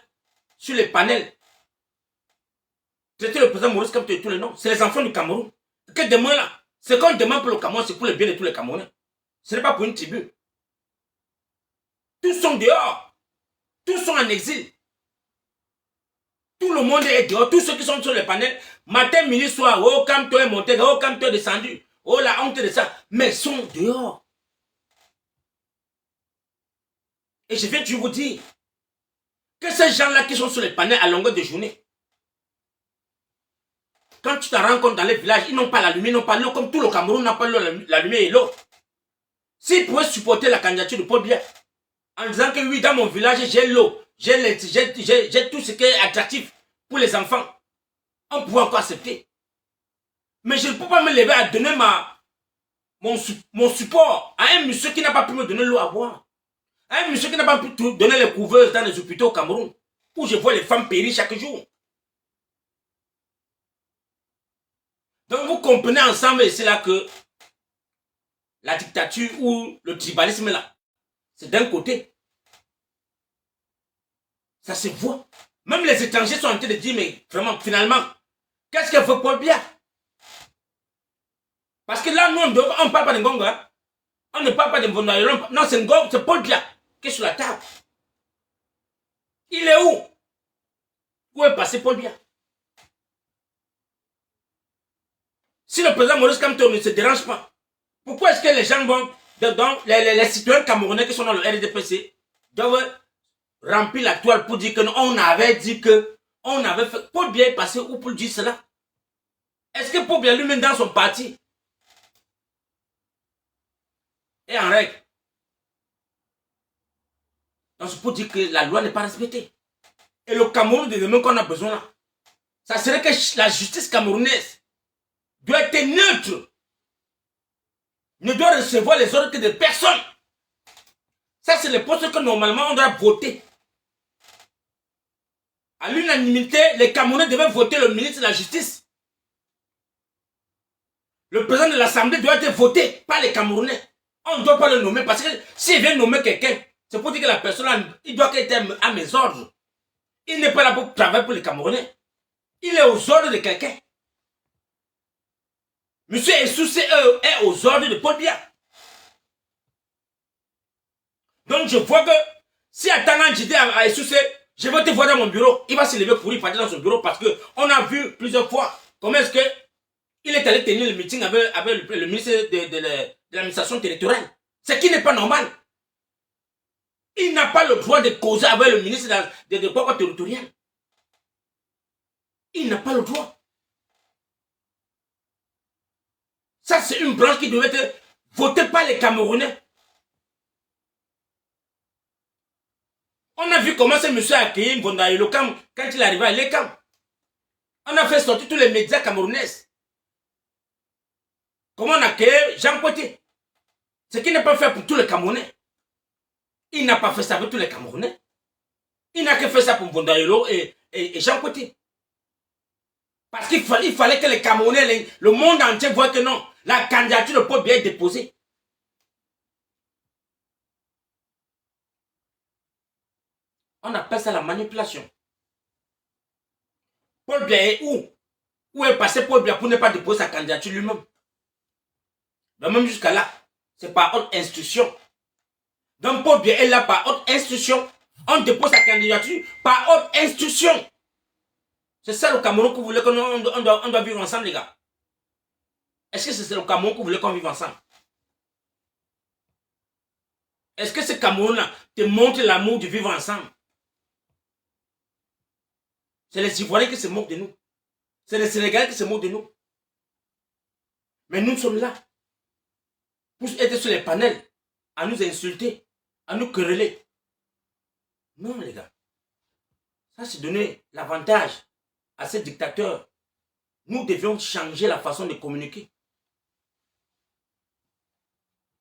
sur les panels, traiter le président Maurice Kamto de tous les noms, c'est les enfants du Cameroun. Que demain là, ce qu'on demande pour le Cameroun, c'est pour le bien de tous les Camerounais. Ce n'est pas pour une tribu. Tous sont dehors. Tous sont en exil. Tout le monde est dehors. Tous ceux qui sont sur les panels, matin, midi, soir, oh, Kamto est monté, oh, Kamto est descendu, oh, la honte de ça. Mais ils sont dehors. Et je viens de vous dire que ces gens-là qui sont sur les panels à longueur de journée, quand tu te rends compte dans les villages, ils n'ont pas la lumière, ils n'ont pas l'eau, comme tout le Cameroun n'a pas la lumière et l'eau. S'ils pouvaient supporter la candidature de Paul Biya, en disant que oui, dans mon village, j'ai l'eau, j'ai tout ce qui est attractif pour les enfants, on pourrait encore accepter. Mais je ne peux pas me lever à donner mon support à un monsieur qui n'a pas pu me donner l'eau à boire. À un monsieur qui n'a pas pu donner les couveuses dans les hôpitaux au Cameroun, où je vois les femmes périr chaque jour. Donc vous comprenez ensemble ici là que la dictature ou le tribalisme là, c'est d'un côté. Ça se voit. Même les étrangers sont en train de dire, mais vraiment, finalement, qu'est-ce qu'il faut Paul Biya? Parce que là, nous, on ne parle pas de Ngongo. Hein? On ne parle pas de Ngongo. Non, c'est Ngongo, c'est Paul Biya qui est sur la table. Il est où? Où est passé Paul Biya? Si le président Maurice Kamto ne se dérange pas, pourquoi est-ce que les gens vont, donc les citoyens camerounais qui sont dans le RDPC doivent remplir la toile pour dire que non, on avait dit que, on avait fait, Paul Biya est passé où pour dire cela? Est-ce que Paul Biya lui-même dans son parti est en règle? Donc c'est pour dire que la loi n'est pas respectée. Et le Cameroun de demain qu'on a besoin là, ça serait que la justice camerounaise doit être neutre, ne doit recevoir les ordres que de personne. Ça c'est le poste que normalement on doit voter. À l'unanimité, les Camerounais devaient voter le ministre de la Justice. Le président de l'Assemblée doit être voté par les Camerounais. On ne doit pas le nommer parce que s'il vient nommer quelqu'un, c'est pour dire que la personne, il doit être à mes ordres. Il n'est pas là pour travailler pour les Camerounais. Il est aux ordres de quelqu'un. Monsieur Essoussé est aux ordres de Paul Biya. Donc je vois que si Atanga dit à Essoussé, je vais te voir dans mon bureau, il va se lever pour y partir dans son bureau parce qu'on a vu plusieurs fois comment est-ce qu'il est allé tenir le meeting avec le ministre de l'administration territoriale. Ce qui n'est pas normal. Il n'a pas le droit de causer avec le ministre de l'État territorial. Il n'a pas le droit. Ça, c'est une branche qui devait être votée par les Camerounais. On a vu comment ce monsieur a accueilli Mbonda Elokam quand il est arrivé à l'Ekam. On a fait sortir tous les médias camerounais. Comment on a accueilli Jean Côté. Ce qui n'est pas fait pour tous les Camerounais. Il n'a pas fait ça avec tous les Camerounais. Il n'a que fait ça pour Mbonda Elo et Jean Côté. Parce qu'il fallait que les Camerounais, le monde entier voit que non, la candidature de Paul Biya est déposée. On appelle ça la manipulation. Paul Biya est où? Où est passé Paul Biya pour ne pas déposer sa candidature lui-même? Donc même jusqu'à là, c'est par haute instruction. Donc Paul Biya est là par haute instruction. On dépose sa candidature par haute instruction. C'est ça le Cameroun que vous voulez qu'on doit vivre ensemble, les gars? Est-ce que c'est le Cameroun que vous voulez qu'on vive ensemble? Est-ce que ce Cameroun-là te montre l'amour de vivre ensemble? C'est les Ivoiriens qui se moquent de nous. C'est les Sénégalais qui se moquent de nous. Mais nous sommes là pour être sur les panels, à nous insulter, à nous quereller. Non, les gars. Ça, c'est donner l'avantage à ces dictateurs. Nous devions changer la façon de communiquer.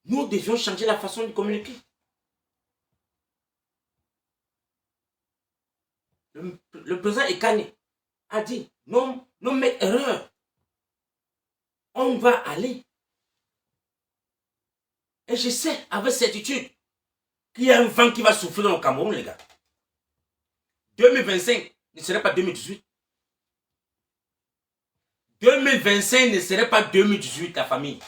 Nous devions changer la façon de communiquer. Le président Ekane a dit, non, non, mais erreur. On va aller. Et je sais avec certitude qu'il y a un vent qui va souffler dans le Cameroun, les gars. 2025 ne serait pas 2018. 2025 ne serait pas 2018, la famille.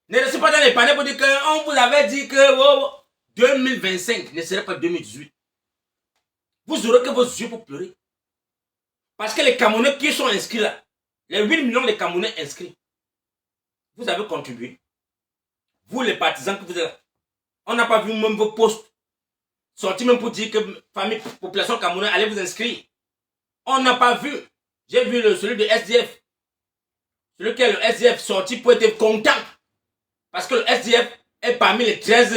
Ne restez pas dans les panneaux pour dire qu'on vous avait dit que 2025 ne serait pas 2018. Vous aurez que vos yeux pour pleurer. Parce que les Camerounais qui sont inscrits là, les 8 millions de Camerounais inscrits, vous avez contribué. Vous les partisans que vous êtes là, on n'a pas vu même vos posts sortis même pour dire que famille, population camerounaise, allez vous inscrire. On n'a pas vu. J'ai vu celui de SDF. Celui qui est le SDF sorti pour être content. Parce que le SDF est parmi les 13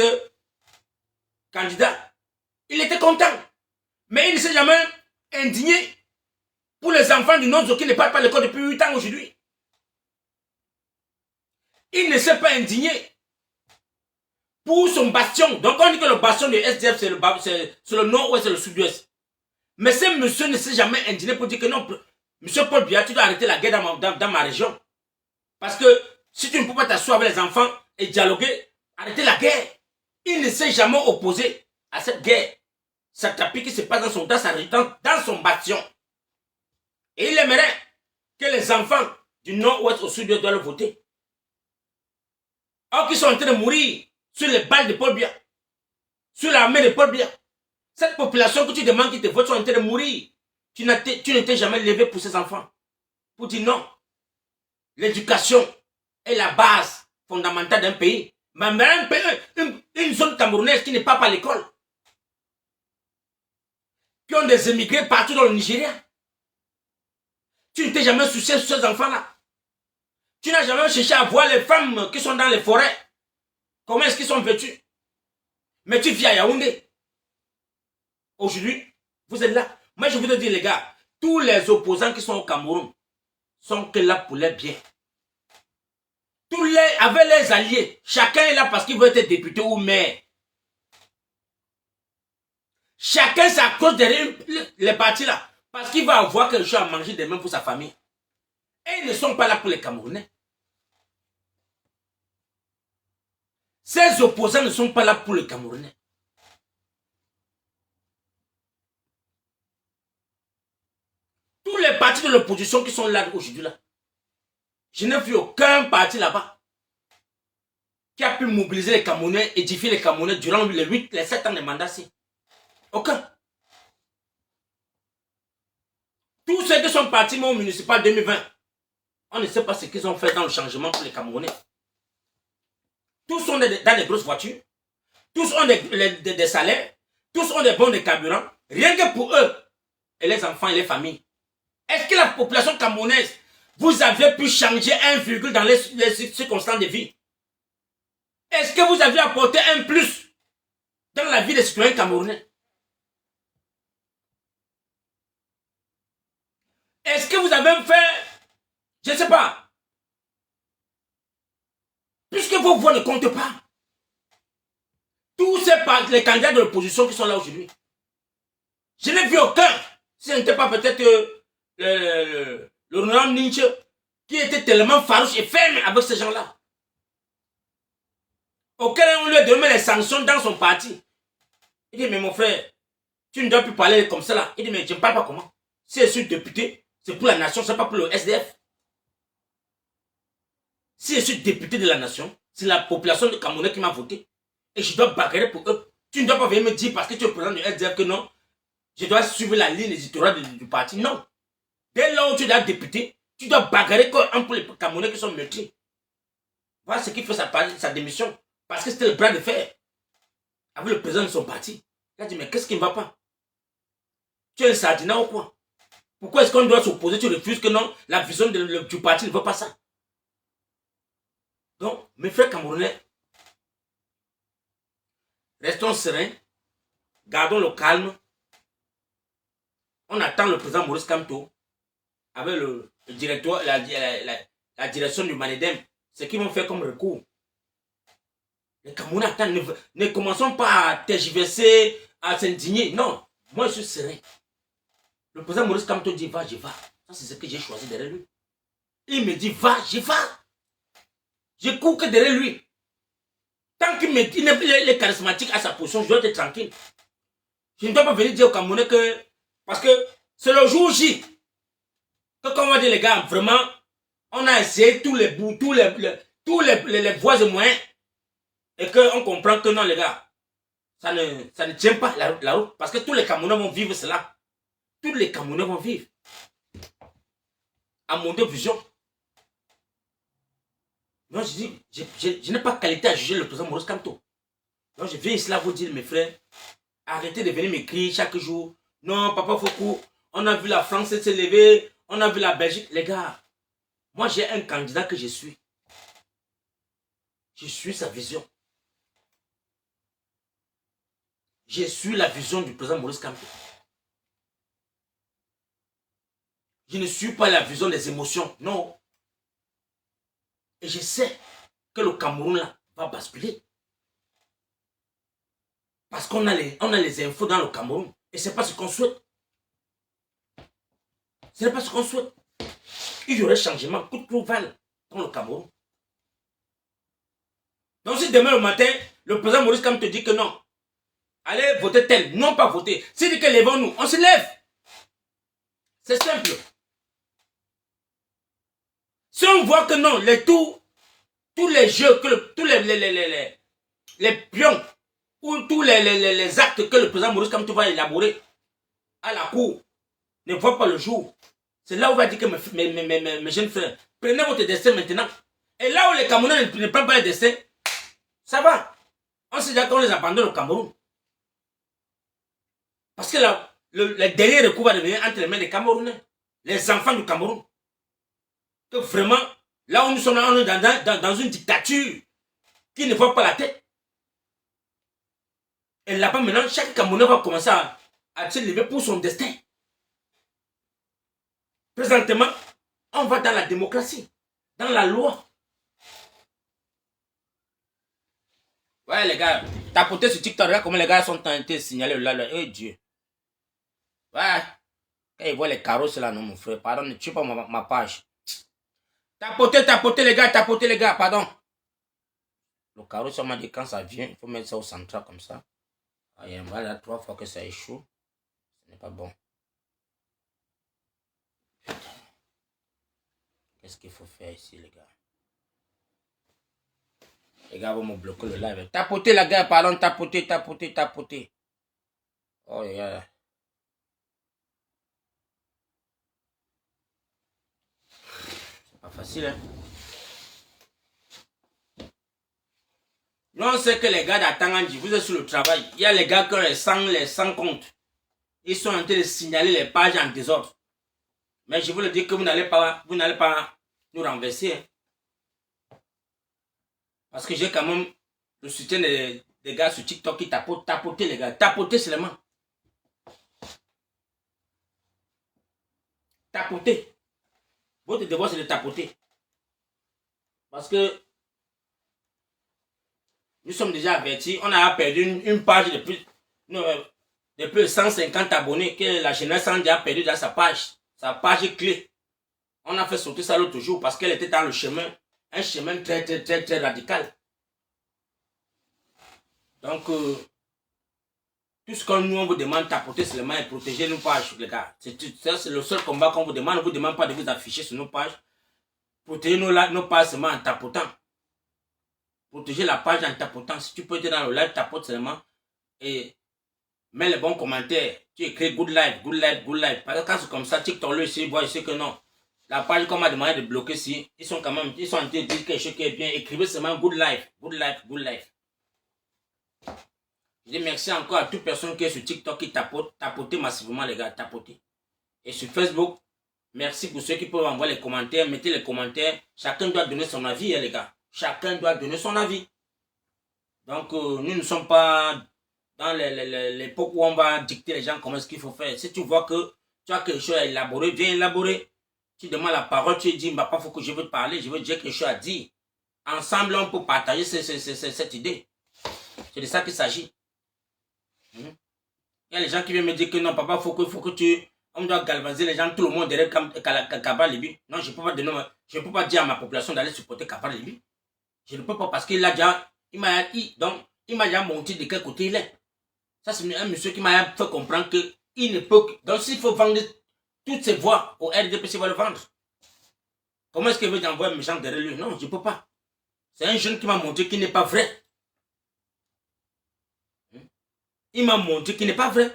candidats. Il était content. Mais il ne s'est jamais indigné pour les enfants du Nord qui ne parlent pas l'école depuis 8 ans aujourd'hui. Il ne s'est pas indigné pour son bastion. Donc on dit que le bastion de SDF c'est le nord-ouest et le sud-ouest. Mais ce monsieur ne s'est jamais indigné pour dire que non, monsieur Paul Biya, tu dois arrêter la guerre dans ma région. Parce que si tu ne peux pas t'asseoir avec les enfants et dialoguer, arrêtez la guerre. Il ne s'est jamais opposé à cette guerre. Ça tapis qui se passe dans son bastion. Et il aimerait que les enfants du nord-ouest au sud-ouest doivent voter. Or qu'ils sont en train de mourir sur les balles de Paul Biya, sur l'armée de Paul Biya. Cette population que tu demandes qui te vote sont en train de mourir. Tu ne t'es jamais levé pour ces enfants. pour dire non. L'éducation est la base fondamentale d'un pays. Mais même une zone camerounaise qui n'est pas à l'école, qui ont des émigrés partout dans le Nigeria. Tu ne t'es jamais soucié sur ces enfants-là. Tu n'as jamais cherché à voir les femmes qui sont dans les forêts. Comment est-ce qu'ils sont vêtus? Mais tu vis à Yaoundé. Aujourd'hui, vous êtes là. Moi, je voudrais dire, les gars, tous les opposants qui sont au Cameroun sont que là pour les biens. Avec les alliés, chacun est là parce qu'il veut être député ou maire. Chacun s'accroche derrière les partis là parce qu'il va avoir quelque chose à manger demain pour sa famille. Et ils ne sont pas là pour les Camerounais. Ces opposants ne sont pas là pour les Camerounais. Tous les partis de l'opposition qui sont là aujourd'hui là, je n'ai vu aucun parti là-bas qui a pu mobiliser les Camerounais, édifier les Camerounais durant les 7 ans de mandat-ci. Aucun. Tous ceux qui sont partis au municipal 2020, on ne sait pas ce qu'ils ont fait dans le changement pour les Camerounais. Tous sont dans des grosses voitures, tous ont des salaires, tous ont des bons de carburant, rien que pour eux et les enfants et les familles. Est-ce que la population camerounaise, vous avez pu changer un virgule dans les circonstances de vie? Est-ce que vous avez apporté un plus dans la vie des citoyens camerounais? Est-ce que vous avez fait, je ne sais pas, puisque vos voix ne comptent pas, tous les candidats de l'opposition qui sont là aujourd'hui, je n'ai vu aucun, si ce n'était pas peut-être le Ronald Ninche, qui était tellement farouche et ferme avec ces gens-là, auquel on lui a donné les sanctions dans son parti. Il dit, mais mon frère, tu ne dois plus parler comme ça là. Il dit, mais je ne parle pas comment? Si je suis député, c'est pour la nation, ce n'est pas pour le SDF. Si je suis député de la nation, c'est la population de Camerounais qui m'a voté. Et je dois bagarrer pour eux. Tu ne dois pas venir me dire parce que tu es président du SDF que non, je dois suivre la ligne éditoriale du parti. Non. Dès lors où tu es député, tu dois bagarrer comme pour les Camerounais qui sont meurtris. Voilà ce qui fait sa démission. Parce que c'était le bras de fer avec le président de son parti. Il a dit, mais qu'est-ce qui ne va pas? Tu es un sardinat ou quoi? Pourquoi est-ce qu'on doit s'opposer? Tu refuses que non, la vision du parti ne veut pas ça. Donc, mes frères camerounais, restons sereins, gardons le calme. On attend le président Maurice Kamto avec le directeur, la direction du Manedem, ce qu'ils vont faire comme recours. Les Camerounais attendent, ne commençons pas à tergiverser, à s'indigner. Non, moi je suis serein. Le président Maurice Kamto dit va, je vais. Ça c'est ce que j'ai choisi derrière lui. Il me dit va, je vais. Je cours que derrière lui. Tant qu'il est charismatique à sa position, je dois être tranquille. Je ne dois pas venir dire aux Camerounais que... Parce que c'est le jour J. Que comme on va dire les gars, vraiment, on a essayé tous les bouts, tous les voies et moyens. Et qu'on comprend que non les gars, ça ne tient pas la route. Parce que tous les Camerounais vont vivre cela. Tous les Camerounais vont vivre. À mon vision. Non, je dis, je n'ai pas qualité à juger le président Maurice Kamto. Donc je viens ici là vous dire, mes frères, arrêtez de venir m'écrire chaque jour. Non, papa Foucault, on a vu la France s'élever, on a vu la Belgique. Les gars, moi j'ai un candidat que je suis. Je suis sa vision. Je suis la vision du président Maurice Kamto. Je ne suis pas la vision des émotions, non. Et je sais que le Cameroun là va basculer. Parce qu'on a les infos dans le Cameroun. Et ce n'est pas ce qu'on souhaite. Ce n'est pas ce qu'on souhaite. Il y aurait changement, coup de prouval dans le Cameroun. Donc si demain le matin, le président Maurice Kamto te dit que non, allez voter tel, non pas voter. S'il dit que lèvons-nous, on se lève. C'est simple. Si on voit que non, tous les jeux, tous les pions, ou tous les actes que le président Maurice Kamto va élaborer à la cour ne voient pas le jour, C'est là où on va dire que mes jeunes frères, prenez votre destin maintenant. Et là où les Camerounais ne prennent pas le destin, ça va. On sait déjà qu'on les abandonne au Cameroun. Parce que le dernier recours va devenir entre les mains des Camerounais, les enfants du Cameroun. Que vraiment, là où nous sommes, on est dans une dictature qui ne voit pas la tête. Et là-bas, maintenant, chaque Camerounais va commencer à se lever pour son destin. Présentement, on va dans la démocratie, dans la loi. Ouais, les gars, tapotez sur TikTok, regarde comment les gars sont tentés de signaler là. Oh Dieu. Ouais. Quand ils voient les carreaux, c'est là, non, mon frère. Pardon, ne tue pas ma page. Tapotez, les gars, pardon. Le carreau, ça m'a dit quand ça vient, il faut mettre ça au central comme ça. Et voilà, 3 fois que ça échoue. Ce n'est pas bon. Qu'est-ce qu'il faut faire ici, les gars? Les gars vont me bloquer le live. Tapotez, les gars, pardon, tapotez. Oh, yeah. C'est pas facile, hein? Nous, on sait que les gars d'Atangandi, vous êtes sur le travail. Il y a les gars qui ont les 100 comptes. Ils sont en train de signaler les pages en désordre. Mais je vous le dis que vous n'allez pas nous renverser. Hein. Parce que j'ai quand même le soutien des gars sur TikTok qui tapotent. Tapotez, les gars. Tapotez seulement. Tapotez. Votre devoir, c'est de tapoter. Parce que nous sommes déjà avertis. On a perdu une page de plus de 150 abonnés que la jeunesse a déjà perdu dans sa page clé. On a fait sauter ça l'autre jour parce qu'elle était dans le chemin, un chemin très radical. Donc, tout ce que nous on vous demande, tapoter seulement et protéger nos pages, les gars. C'est le seul combat qu'on vous demande. On ne vous demande pas de vous afficher sur nos pages. Protéger nos pages seulement en tapotant. Protéger la page en tapotant. Si tu peux être dans le live, tapote seulement. Et mets les bons commentaires. Tu écris good live. Parce que quand c'est comme ça, TikTok le sait, voit, je sais que non. La page qu'on m'a demandé de bloquer, si ils sont en train de dire quelque chose qui est bien. Écrivez seulement good live. Je dis merci encore à toute personne qui est sur TikTok qui tapote. Tapotez massivement, les gars. Tapotez. Et sur Facebook, merci pour ceux qui peuvent envoyer les commentaires. Mettez les commentaires. Chacun doit donner son avis, hein, les gars. Chacun doit donner son avis. Donc, nous ne sommes pas dans l'époque où on va dicter les gens comment est-ce qu'il faut faire. Si tu vois que tu as quelque chose à élaborer, viens élaborer. Tu demandes la parole, tu dis, bah, pas faut que je veux te parler, je veux dire quelque chose à dire. Ensemble, on peut partager cette idée. C'est de ça qu'il s'agit. Il y a les gens qui viennent me dire que non, papa, faut que tu... On doit galvaniser les gens, tout le monde derrière Kabal Libi. Non, je ne peux pas dire à ma population d'aller supporter Kabal Libi. Je ne peux pas parce qu'il m'a déjà montré de quel côté il est. Ça, c'est un monsieur qui m'a fait comprendre qu'il ne peut... Donc, s'il faut vendre toutes ses voix au RDPC, il va le vendre. Comment est-ce qu'il veut envoyer mes gens derrière lui? Non, je ne peux pas. C'est un jeune qui m'a montré qu'il n'est pas vrai. Il m'a montré qu'il n'est pas vrai.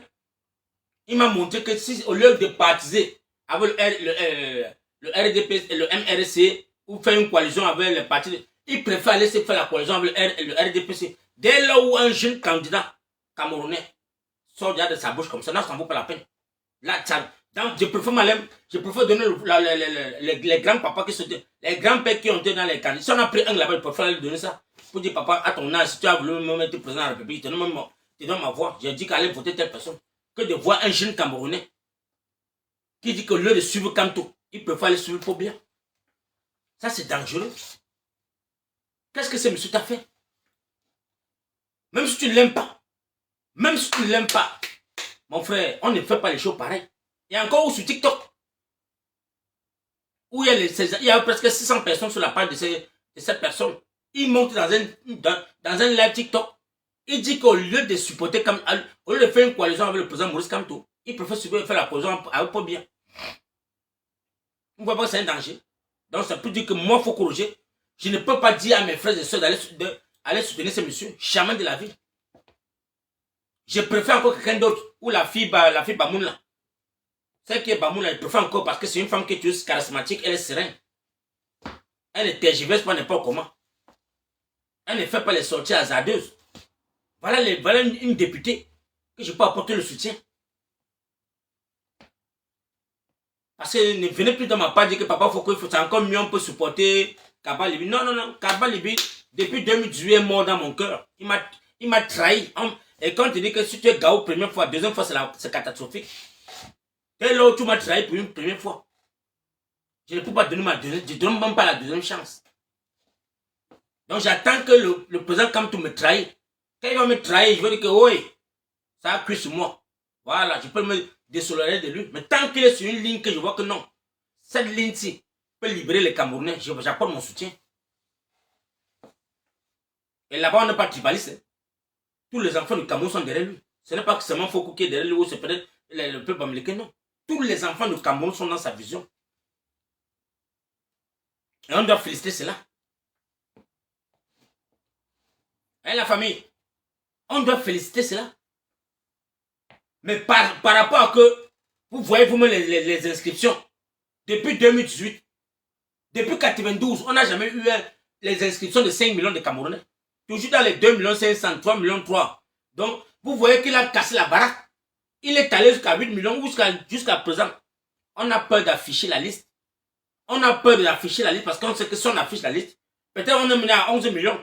Il m'a montré que si, au lieu de partiser avec le RDP et le MRC ou faire une coalition avec les partis, il préfère aller se faire la coalition avec le RDPC. Dès là où un jeune candidat camerounais sort déjà de sa bouche comme ça, non, ça ne vaut pas la peine. Là, donc, je préfère donner les grands-papas qui sont... Les grands-pères qui ont été dans les candidats. Si on a pris un là-bas, je préfère lui donner ça. Pour dire, papa, à ton âge, si tu as voulu me mettre président de la République, tu donnes ma voix. J'ai dit qu'elle voter telle personne. Que de voir un jeune Camerounais qui dit que au lieu de suivre Kanto, il préfère aller suivre Pobia. Ça, c'est dangereux. Qu'est-ce que ce monsieur t'a fait? Même si tu ne l'aimes pas, mon frère, on ne fait pas les choses pareilles. Il y a encore sur TikTok, où il y a presque 600 personnes sur la page de cette personne. Il monte dans un live TikTok. Il dit qu'au lieu de supporter, au lieu de faire une coalition avec le président Maurice Kamto, il préfère faire la coalition avec Pobia. Vous voyez pas que c'est un danger. Donc ça peut dire que moi, il faut corriger. Je ne peux pas dire à mes frères et soeurs d'aller soutenir ce monsieur. Jamais de la vie. Je préfère encore quelqu'un d'autre. Ou la fille Bamoun là. Celle qui est Bamou, là, je préfère encore parce que c'est une femme qui est juste charismatique, elle est sereine. Elle ne tergiverse pas n'importe comment. Elle ne fait pas les sorties hasardeuses. Voilà une députée que je peux apporter le soutien. Parce que ne venez plus dans ma part dire que papa Foko, c'est encore mieux, on peut supporter Kaba Libi. Non, non, non, Kaba Libi, depuis 2018, est mort dans mon cœur. Il m'a trahi. Et quand tu dis que si tu es Gao première fois, deuxième fois, c'est catastrophique. Et là où tu m'as trahi pour une première fois. Je ne peux pas donner ma deuxième, je ne donne même pas la deuxième chance. Donc j'attends que le président Kamto me trahisse. Quand il va me trahir, je vais dire que oui, ça a cuit sur moi. Voilà, je peux me désolidaire de lui. Mais tant qu'il est sur une ligne que je vois que non, cette ligne-ci peut libérer les Camerounais, j'apporte mon soutien. Et là-bas, on n'est pas tribaliste. Hein. Tous les enfants du Cameroun sont derrière lui. Ce n'est pas que seulement Foko qui est derrière lui ou c'est peut-être le peuple américain, non. Tous les enfants du Cameroun sont dans sa vision. Et on doit féliciter cela. Hein, la famille, on doit féliciter cela. Mais par rapport à que, vous voyez vous-même les inscriptions, depuis 2018, depuis 92, on n'a jamais eu les inscriptions de 5 millions de Camerounais. Toujours dans les 2 millions 500, 3 millions 3. Donc, vous voyez qu'il a cassé la baraque. Il est allé jusqu'à 8 millions jusqu'à présent. On a peur d'afficher la liste. On a peur d'afficher la liste parce qu'on sait que si on affiche la liste, peut-être on est mené à 11 millions.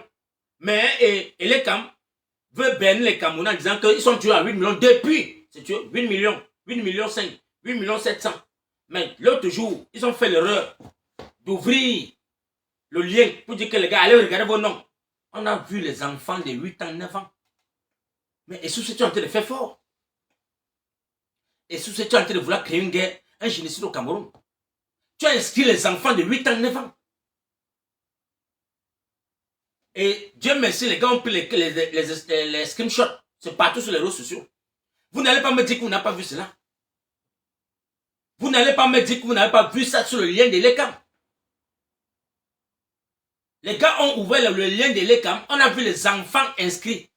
Mais et les Cam veut berner les Camerounais en disant qu'ils sont tués à 8 millions depuis. C'est tué 8 millions, 8 millions 5, 8 millions 700. Mais l'autre jour, ils ont fait l'erreur d'ouvrir le lien pour dire que les gars, allez regarder vos noms. On a vu les enfants de 8 ans, 9 ans. Mais et sous ce tu es en train de faire fort. Et sous ce tu es en train de vouloir créer une guerre, un génocide au Cameroun. Tu as inscrit les enfants de 8 ans, 9 ans. Et Dieu merci, les gars ont pris les screenshots. C'est partout sur les réseaux sociaux. Vous n'allez pas me dire que vous n'avez pas vu cela. Vous n'allez pas me dire que vous n'avez pas vu ça sur le lien de l'ECAM. Les gars ont ouvert le lien de l'ECAM. On a vu les enfants inscrits.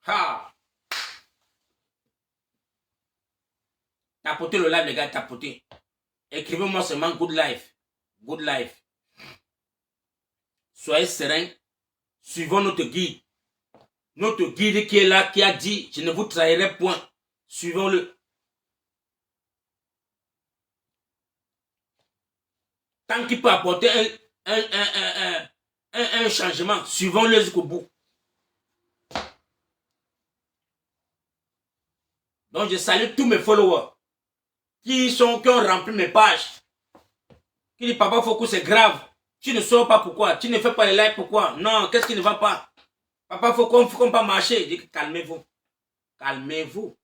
Ah. Tapotez le live, les gars, tapotez. Écrivez-moi seulement good life. Good life. Soyez sereins. Suivons notre guide. Notre guide qui est là, qui a dit, je ne vous trahirai point. Suivons-le. Tant qu'il peut apporter un changement, suivons-le jusqu'au bout. Donc je salue tous mes followers qui ont rempli mes pages. Qui disent, papa Foko, c'est grave. Tu ne sauras pas pourquoi. Tu ne fais pas les likes, pourquoi? Non, qu'est-ce qui ne va pas? Papa Foko, il ne faut pas marcher. Je dis, calmez-vous. Calmez-vous.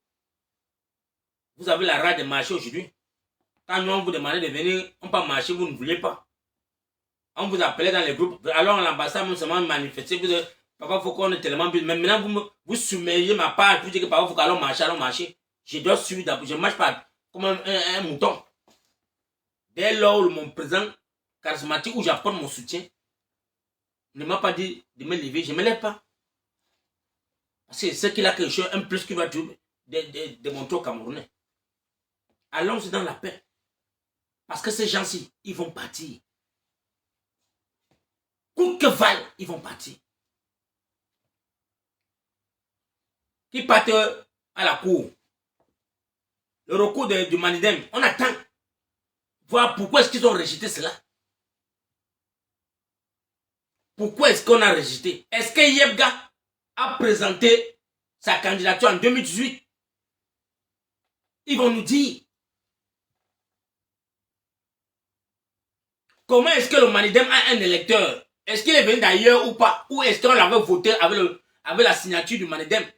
Vous avez la rage de marcher aujourd'hui. Quand nous on vous demandait de venir, on peut marcher, vous ne voulez pas. On vous appelait dans les groupes. Alors l'ambassade, nous sommes manifestés. Vous dites, papa Foko, on est tellement bien. Mais maintenant, vous submergez ma page. Vous dites que papa Foko, allons marcher. Je dois suivre d'abord. Je ne marche pas comme un mouton. Dès lors où mon président charismatique, où j'apporte mon soutien, ne m'a pas dit de me lever, je ne me lève pas. Parce que c'est qu'il a quelque chose, un plus qui va démontrer aux Camerounais. Allons-y dans la paix. Parce que ces gens-ci, ils vont partir. Coûte que vaille, ils vont partir. Qui partent à la cour. Le recours du Manidem, on attend. Voir pourquoi est-ce qu'ils ont rejeté cela. Pourquoi est-ce qu'on a rejeté? Est-ce que Yebga a présenté sa candidature en 2018? Ils vont nous dire. Comment est-ce que le Manidem a un électeur? Est-ce qu'il est venu d'ailleurs ou pas? Ou est-ce qu'on l'avait voté avec la signature du Manidem?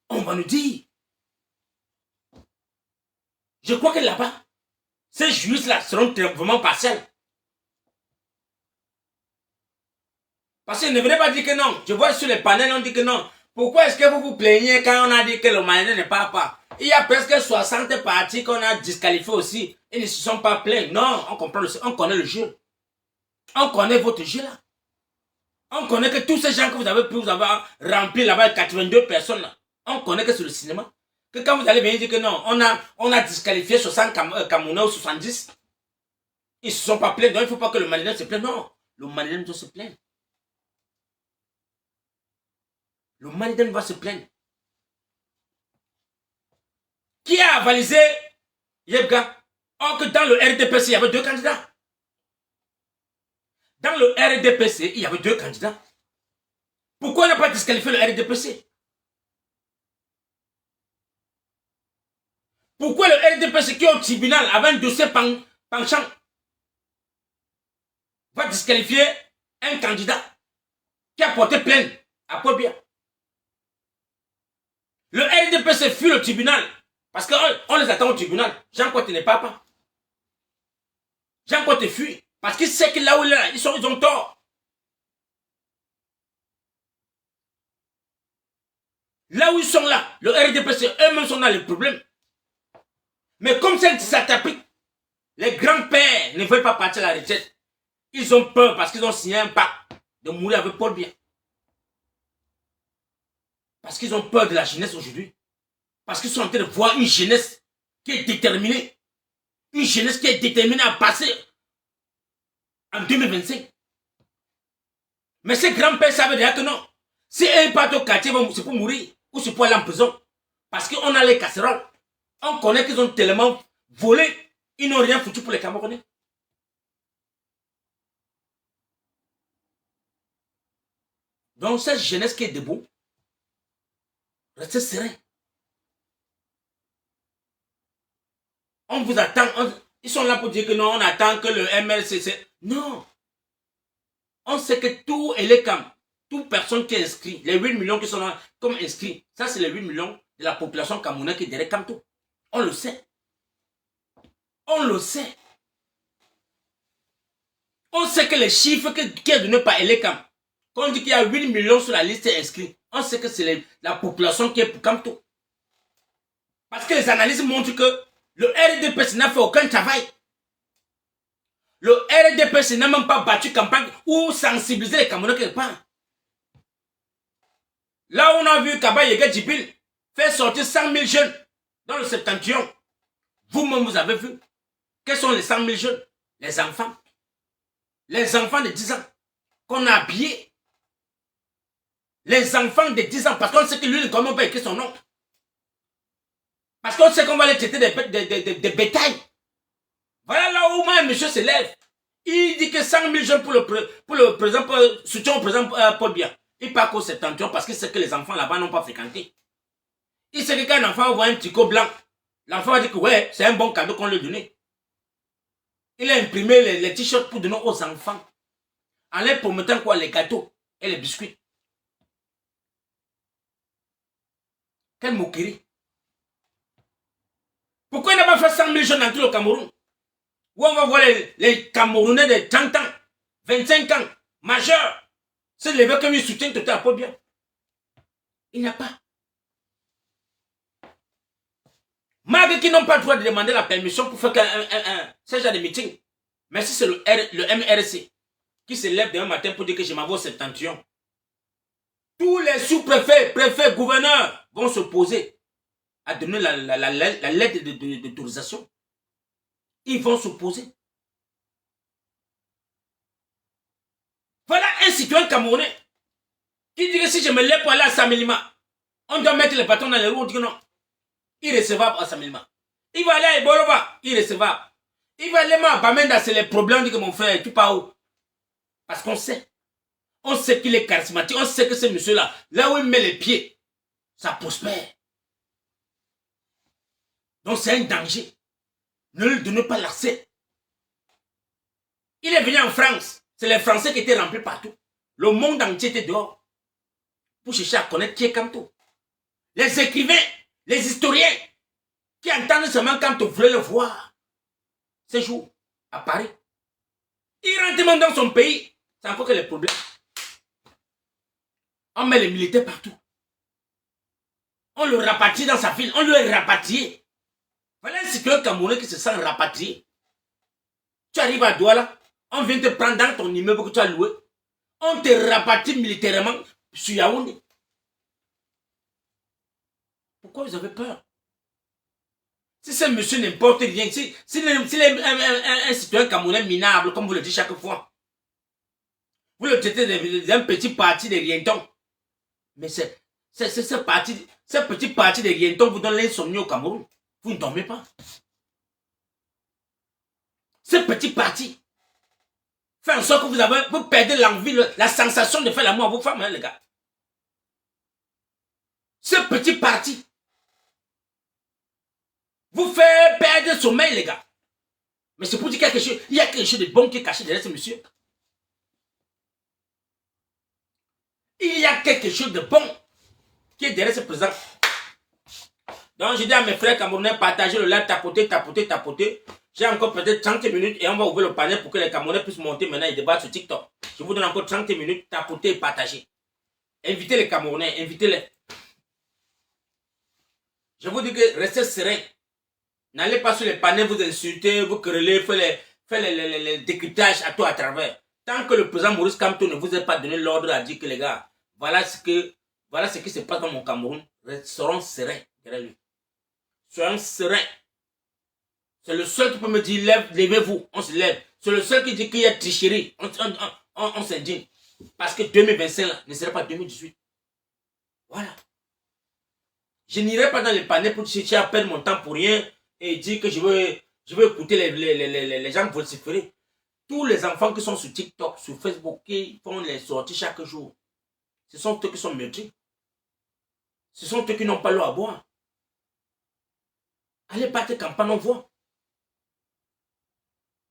On va nous dire. Je crois que là-bas, ces juristes-là seront vraiment partiels. Parce qu'ils ne venaient pas dire que non. Je vois sur les panels, on dit que non. Pourquoi est-ce que vous vous plaignez quand on a dit que le Manidem ne part pas? Il y a presque 60 partis qu'on a disqualifiés aussi. Ils ne se sont pas plaints. Non, on comprend on connaît le jeu. On connaît votre jeu là. On connaît que tous ces gens que vous avez pu vous avoir rempli là-bas, 82 personnes là. On connaît que c'est le cinéma. que quand vous allez venir dire que non, on a disqualifié 60 Camerounais ou 70, ils ne se sont pas plaints, donc il ne faut pas que le Malien se plaigne. Non, le Malien doit se plaindre. Le Malien va se plaindre. Qui a avalisé Yebga? Or que dans le RDPC, il y avait 2 candidats. Dans le RDPC, il y avait 2 candidats. Pourquoi on n'a pas disqualifié le RDPC? Pourquoi le RDPC qui est au tribunal avec un dossier penchant va disqualifier un candidat qui a porté plainte à Paul Biya? Le RDPC fuit le tribunal parce qu'on les attend au tribunal. Jean-Claude n'est pas. Jean-Claude fuit parce qu'il sait que là où il est, ils ont tort. Là où ils sont là, le RDPC eux-mêmes sont dans les problèmes. Mais comme ça t'applique, les grands-pères ne veulent pas partir à la retraite. Ils ont peur parce qu'ils ont signé un pacte de mourir avec Paul Biya. Parce qu'ils ont peur de la jeunesse aujourd'hui. Parce qu'ils sont en train de voir une jeunesse qui est déterminée. Une jeunesse qui est déterminée à passer en 2025. Mais ces grands-pères savent déjà que non. Si eux partent au quartier, c'est pour mourir ou c'est pour aller en prison. Parce qu'on a les casseroles. On connaît qu'ils ont tellement volé. Ils n'ont rien foutu pour les Camerounais. Donc cette jeunesse qui est debout, restez serein. On vous attend. Ils sont là pour dire que non, on attend que le MLCC. Non. On sait que tout Elecam, toute personne qui est inscrite, les 8 millions qui sont là comme inscrits, ça c'est les 8 millions de la population camerounaise qui est derrière Kamto. On le sait. On le sait. On sait que les chiffres qui est donné par Elecam, quand on dit qu'il y a 8 millions sur la liste inscrits, on sait que c'est la population qui est pour Kamto. Parce que les analyses montrent que le RDPC n'a fait aucun travail. Le RDPC n'a même pas battu campagne ou sensibilisé les Camerounais quelque part. Là où on a vu Kaba Yega Djibil faire sortir 100 000 jeunes dans le septentrion, vous-même vous avez vu. Quels sont les 100 000 jeunes? Les enfants. Les enfants de 10 ans qu'on a habillés. Les enfants de 10 ans, parce qu'on sait que lui ne comment pas écrire son nom. Parce qu'on sait qu'on va les traiter des bétails. Voilà là où moi, monsieur se lève. Il dit que 100 000 jeunes pour le président, soutien au président Paul Biya. Il part qu'au septentrion parce qu'il sait que les enfants là-bas n'ont pas fréquenté. Il sait que quand un enfant voit un tricot blanc, l'enfant va dire que ouais, c'est un bon cadeau qu'on lui a donné. Il a imprimé les t-shirts pour donner aux enfants. En leur promettant quoi? Les gâteaux et les biscuits. Quelle moquerie. Pourquoi il n'a pas fait 100 000 jeunes dans tout le Cameroun? Où on va voir les Camerounais de 30 ans, 25 ans, majeurs, se lever comme ils soutiennent tout à Paul Biya. Il n'y a pas. Malgré qu'ils n'ont pas le droit de demander la permission pour faire ce genre de meeting. Mais si c'est le MRC qui se lève demain matin pour dire que je m'en vais au septentrion, tous les sous-préfets, préfets, gouverneurs vont s'opposer à donner la lettre d'autorisation. Ils vont s'opposer. Voilà un citoyen camerounais qui dit que si je me lève pour aller à Samélima, on doit mettre les bâtons dans les roues. On dit que non. Irrécevable à Samélima. Il va aller à Ebolova. Irrécevable. Il va aller à Bamenda. C'est les problèmes. On dit que mon frère, tu pars où? Parce qu'on sait. On sait qu'il est charismatique. On sait que ce monsieur-là, là où il met les pieds, ça prospère. Donc c'est un danger. Ne lui donnez pas l'accès. Il est venu en France. C'est les Français qui étaient remplis partout. Le monde entier était dehors. Pour chercher à connaître qui est Kamto. Les écrivains, les historiens, qui entendent seulement Kamto voulaient le voir. Ces jours, à Paris. Il rentre même dans son pays. C'est encore que les problèmes. On met les militaires partout. On le rapatrie dans sa ville. On lui est rapatrié. Voilà un citoyen camerounais qui se sent rapatrié. Tu arrives à Douala, on vient te prendre dans ton immeuble que tu as loué. On te rapatrie militairement sur Yaoundé. Pourquoi vous avez peur? Si ce monsieur n'importe rien, s'il est un citoyen camerounais minable, comme vous le dites chaque fois, vous le traitez d'un petit parti de rientons. Mais ce petit parti de rientons vous donne l'insomnie au Cameroun. Vous ne dormez pas. Ce petit parti fait en sorte que vous perdez l'envie, la sensation de faire l'amour à vos femmes, hein, les gars. Ce petit parti vous fait perdre le sommeil, les gars. Mais c'est pour dire quelque chose. Il y a quelque chose de bon qui est caché derrière ce monsieur. Il y a quelque chose de bon qui est derrière ce président. Donc je dis à mes frères camerounais, partagez le live, tapotez. J'ai encore peut-être 30 minutes et on va ouvrir le panel pour que les Camerounais puissent monter maintenant et débattre sur TikTok. Je vous donne encore 30 minutes, tapotez et partagez. Invitez les Camerounais, invitez-les. Je vous dis que restez serein. N'allez pas sur les panels, vous insulter, vous quereller, faire les décryptages à tout à travers. Tant que le président Maurice Kamto ne vous a pas donné l'ordre à dire que les gars, voilà ce qui se passe dans mon Cameroun, serons sereins derrière lui. Soyons sereins. C'est le seul qui peut me dire, levez-vous, on se lève. C'est le seul qui dit qu'il y a tricherie, on s'indigne. Parce que 2025 là, ne sera pas 2018. Voilà. Je n'irai pas dans les panels pour chercher à perdre mon temps pour rien et dire que je veux écouter les gens vociférer. Tous les enfants qui sont sur TikTok, sur Facebook, qui font les sorties chaque jour, ce sont eux qui sont meurtris. Ce sont eux qui n'ont pas l'eau à boire. Allez battre campagne, on voit.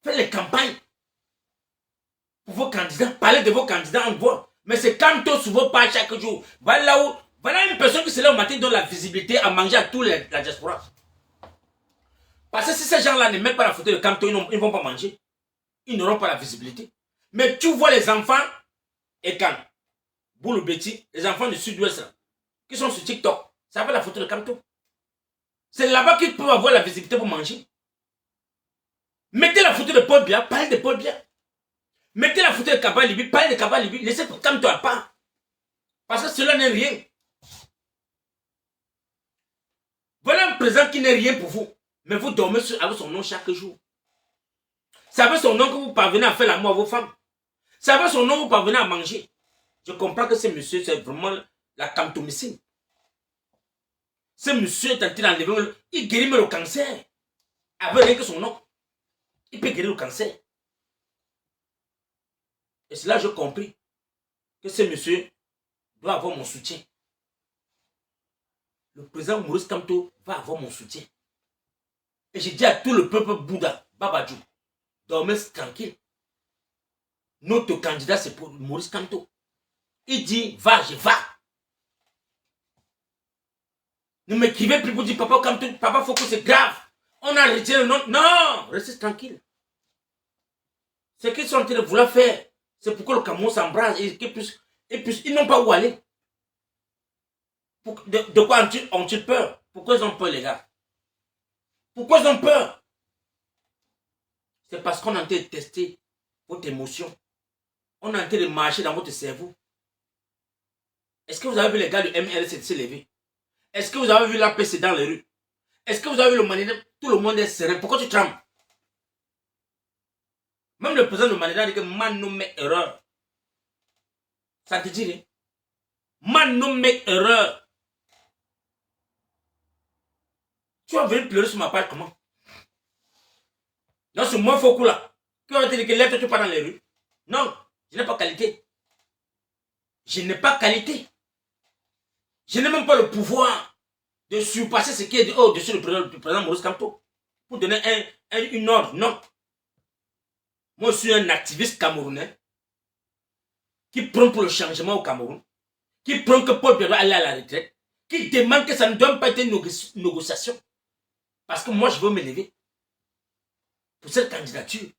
Faites les campagnes pour vos candidats. Parlez de vos candidats, on voit. Mais c'est quand sur vos pages chaque jour. Voilà une personne qui se lève au matin donne la visibilité à manger à tous la diaspora. Parce que si ces gens-là ne mettent pas la photo de Kamto, ils ne vont pas manger. Ils n'auront pas la visibilité. Mais tu vois les enfants, et quand Boulou Betty, les enfants du sud-ouest, qui sont sur TikTok, ça fait la photo de Kamto. C'est là-bas qu'ils peuvent avoir la visibilité pour manger. Mettez la photo de Paul Biya, parlez de Paul Biya. Mettez la photo de Kaba Libi, parlez de Kaba Libi, laissez Kamto à part. Parce que cela n'est rien. Voilà un président qui n'est rien pour vous. Mais vous dormez avec son nom chaque jour. C'est avec son nom que vous parvenez à faire l'amour à vos femmes. C'est avec son nom que vous parvenez à manger. Je comprends que ce monsieur, c'est vraiment la camtomycine. Ce monsieur est en train d'enlever, il guérit même le cancer. Avec rien que son nom. Il peut guérir le cancer. Et c'est là que j'ai compris que ce monsieur doit avoir mon soutien. Le président Maurice Kamto va avoir mon soutien. Et je dis à tout le peuple Bouddha, Babadjou, dormez tranquille. Notre candidat, c'est pour Maurice Kamto. Il dit, va, je vais. Ne m'écrivez plus pour dire, papa Kamto, papa Foko, c'est grave. On a retiré le nom. Non, restez tranquille. Ce qu'ils sont en train de vouloir faire, c'est pour que le Cameroun s'embrase et ils n'ont pas où aller. De quoi ont-ils peur? Pourquoi ils ont peur, les gars? Pourquoi ils ont peur? C'est parce qu'on est en train de tester votre émotion. On est en train de marcher dans votre cerveau. Est-ce que vous avez vu les gars du MRC se lever? Est-ce que vous avez vu l'APC dans les rues? Est-ce que vous avez vu le Manida? Tout le monde est serein. Pourquoi tu trembles? Même le président de Manida dit que man no make erreur. Ça te dit, hein? Man no make erreur. Tu vas venir pleurer sur ma page comment? Non, c'est moi Foko là. Qui va te dire que lève-toi, tu pars dans les rues? Non, je n'ai pas qualité. Je n'ai pas qualité. Je n'ai même pas le pouvoir de surpasser ce qui est au-dessus du président Maurice Kamto. Pour donner une ordre. Non. Moi, je suis un activiste camerounais qui prend pour le changement au Cameroun, qui prend que Paul Biya doit aller à la retraite, qui demande que ça ne doit pas être une négociation. Parce que moi, je veux me lever pour cette candidature.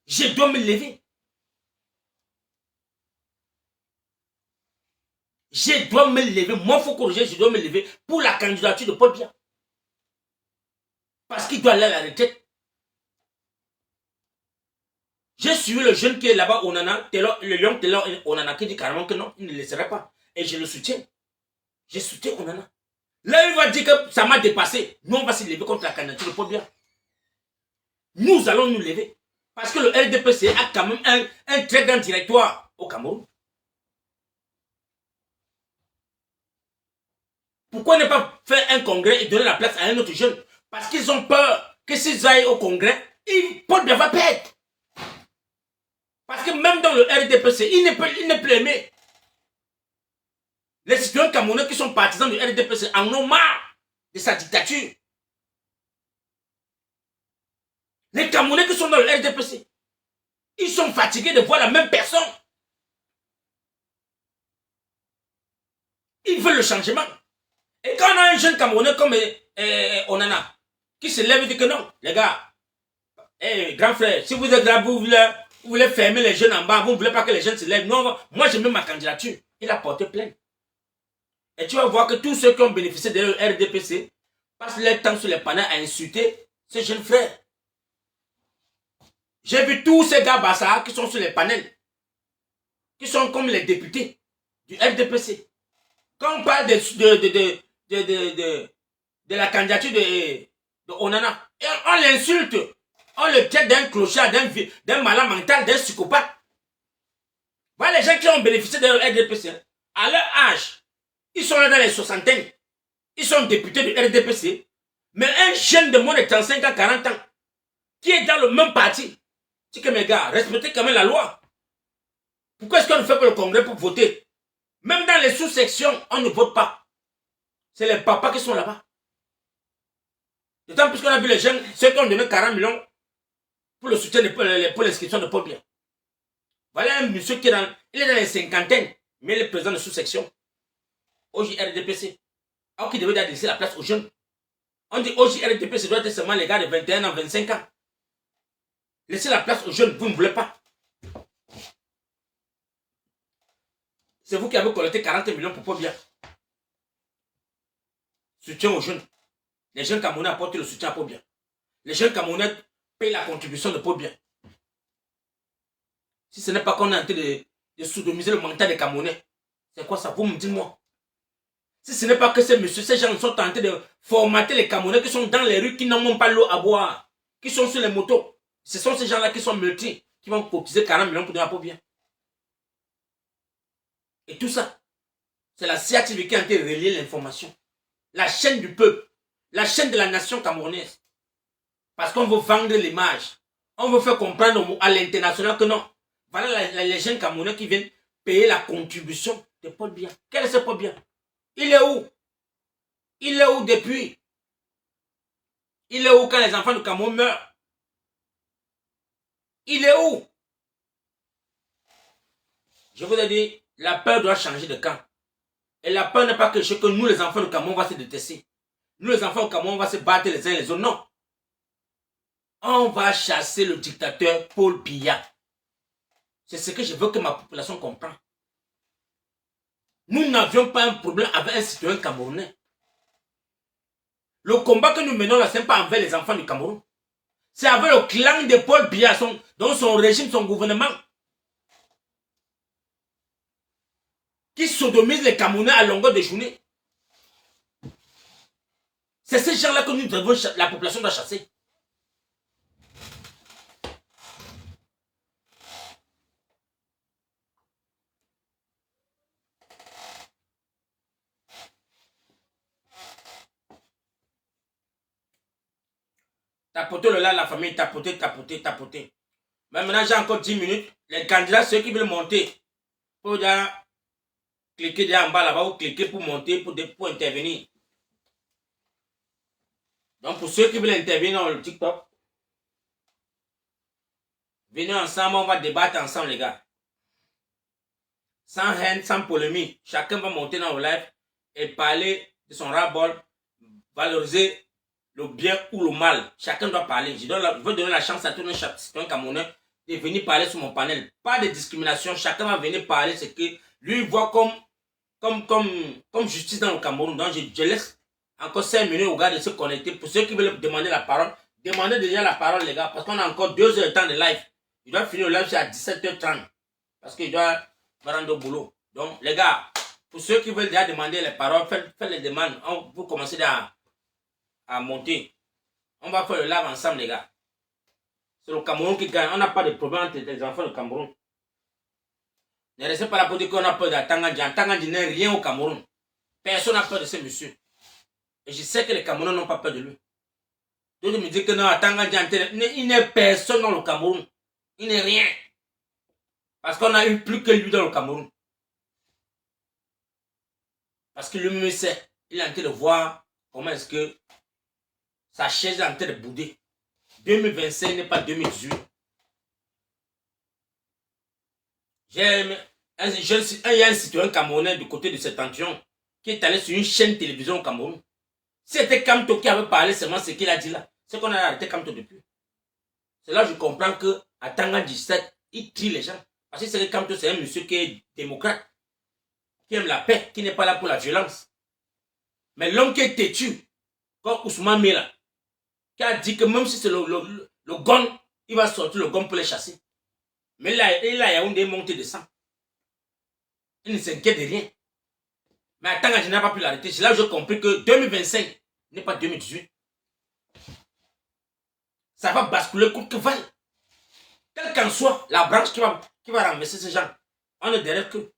Je dois me lever. Je dois me lever. Moi, il faut corriger, je dois me lever pour la candidature de Paul Biya. Parce qu'il doit aller à la retraite. J'ai suivi le jeune qui est là-bas, Onana, le lion Onana qui dit carrément que non, il ne le laisserait pas. Et je le soutiens. Je soutiens Onana. Là, il va dire que ça m'a dépassé. Nous, on va se lever contre la candidature de Paul Biya. Nous allons nous lever. Parce que le RDPC a quand même un très grand directoire au Cameroun. Pourquoi ne pas faire un congrès et donner la place à un autre jeune? Parce qu'ils ont peur que s'ils aillent au congrès, Paul Biya va perdre. Parce que même dans le RDPC, il ne peut aimer. Les citoyens camerounais qui sont partisans du RDPC en ont marre de sa dictature. Les Camerounais qui sont dans le RDPC, ils sont fatigués de voir la même personne. Ils veulent le changement. Et quand on a un jeune Camerounais comme Onana, qui se lève et dit que non, les gars, grand frère, si vous êtes là, vous voulez fermer les jeunes en bas, vous ne voulez pas que les jeunes se lèvent. Non, moi je mets ma candidature. Il a porté plainte. Et tu vas voir que tous ceux qui ont bénéficié de RDPC passent leur temps sur les panneaux à insulter ces jeunes frères. J'ai vu tous ces gars Bassa qui sont sur les panels, qui sont comme les députés du RDPC. Quand on parle de la candidature de Onana, et on l'insulte, on le traite d'un clochard, d'un malade mental, d'un psychopathe. Voilà les gens qui ont bénéficié de RDPC, à leur âge, ils sont là dans les soixantaines, ils sont députés du RDPC, mais un jeune de moins de 35 à 40 ans, qui est dans le même parti, c'est que mes gars, respectez quand même la loi. Pourquoi est-ce qu'on ne fait pas le congrès pour voter? Même dans les sous-sections, on ne vote pas. C'est les papas qui sont là-bas. D'autant plus qu'on a vu les jeunes, ceux qui ont donné 40 millions pour le soutien pour l'inscription de Paul Biya. Voilà un monsieur qui est dans les cinquantaines, mais le président de sous-section, OJRDPC. Alors qu'il devait laisser la place aux jeunes. On dit OJRDPC doit être seulement les gars de 21 ans, 25 ans. Laissez la place aux jeunes, vous ne voulez pas. C'est vous qui avez collecté 40 millions pour Paul Biya. Soutien aux jeunes. Les jeunes Camerounais apportent le soutien à Paul Biya. Les jeunes Camerounais payent la contribution de Paul Biya. Si ce n'est pas qu'on est en train de sodomiser le mental des Camerounais, c'est quoi ça? Vous me dites-moi. Si ce n'est pas que ces messieurs, ces gens sont en train de formater les Camerounais qui sont dans les rues, qui n'ont même pas l'eau à boire, qui sont sur les motos. Ce sont ces gens-là qui sont multi, qui vont cotiser 40 millions pour donner à Paul Biya. Et tout ça, c'est la CATV qui a été reliée l'information. La chaîne du peuple, la chaîne de la nation camerounaise. Parce qu'on veut vendre l'image. On veut faire comprendre à l'international que non. Voilà les jeunes Camerounais qui viennent payer la contribution de Paul Biya. Quel est ce Paul Biya? Il est où? Il est où depuis? Il est où quand les enfants du Cameroun meurent? Il est où? Je vous ai dit, la peur doit changer de camp. Et la peur n'est pas quelque chose que nous, les enfants du Cameroun, on va se détester. Nous, les enfants du Cameroun, on va se battre les uns les autres. Non. On va chasser le dictateur Paul Biya. C'est ce que je veux que ma population comprenne. Nous n'avions pas un problème avec un citoyen camerounais. Le combat que nous menons là, ce n'est pas envers les enfants du Cameroun. C'est avec le clan de Paul Biya, dans son régime, son gouvernement, qui sodomise les Camerounais à longueur de journée. C'est ces gens-là que nous devons, la population doit chasser. Tapoter le là, la famille, tapoter. Mais maintenant, j'ai encore 10 minutes. Les candidats, ceux qui veulent monter, pour déjà cliquer déjà en bas là-bas ou cliquer pour monter, pour intervenir. Donc, pour ceux qui veulent intervenir dans le TikTok, venez ensemble, on va débattre ensemble, les gars. Sans haine, sans polémique. Chacun va monter dans le live et parler de son ras-bol, valoriser le bien ou le mal. Chacun doit parler. Je veux donner la chance à tout un citoyen camerounais de venir parler sur mon panel. Pas de discrimination. Chacun va venir parler ce que lui voit comme justice dans le Cameroun. Donc, je laisse encore 5 minutes aux gars de se connecter. Pour ceux qui veulent demander la parole, demandez déjà la parole, les gars, parce qu'on a encore 2 heures de temps de live. Je dois finir le live à 17h30. Parce que je dois me rendre au boulot. Donc, les gars, Pour ceux qui veulent déjà demander les paroles, faites les demandes. Vous commencez à monter. On va faire le live ensemble, les gars. C'est le Cameroun qui gagne. On n'a pas de problème entre les enfants du Cameroun. Ne restez pas là pour dire qu'on a peur d'Atangandji. Atangandji n'est rien au Cameroun. Personne n'a peur de ce monsieur. Et je sais que les Camerounais n'ont pas peur de lui. D'autres me disent que non, Atangandji, il n'est personne dans le Cameroun. Il n'est rien. Parce qu'on a eu plus que lui dans le Cameroun. Parce que lui-même sait, il est en train de voir comment est-ce que sa chaise est en train de bouder. 2025 n'est pas 2018. Il y a un citoyen camerounais du côté de Septentrion qui est allé sur une chaîne de télévision au Cameroun. C'était Kamto qui avait parlé seulement ce qu'il a dit là. C'est qu'on a arrêté Kamto depuis. C'est là que je comprends que à Tangandji 17, il trie les gens. Parce que c'est que Kamto, c'est un monsieur qui est démocrate, qui aime la paix, qui n'est pas là pour la violence. Mais l'homme qui est têtu, comme Ousmane Mela, qui a dit que même si c'est le gun, il va sortir le gun pour les chasser. Mais là, il y a une montée de sang. Il ne s'inquiète de rien. Mais à Tangandji n'a pas pu l'arrêter. C'est là que j'ai compris que 2025 n'est pas 2018. Ça va basculer coup que vaille. Quelle qu'en soit la branche qui va renverser ces gens, on est derrière eux.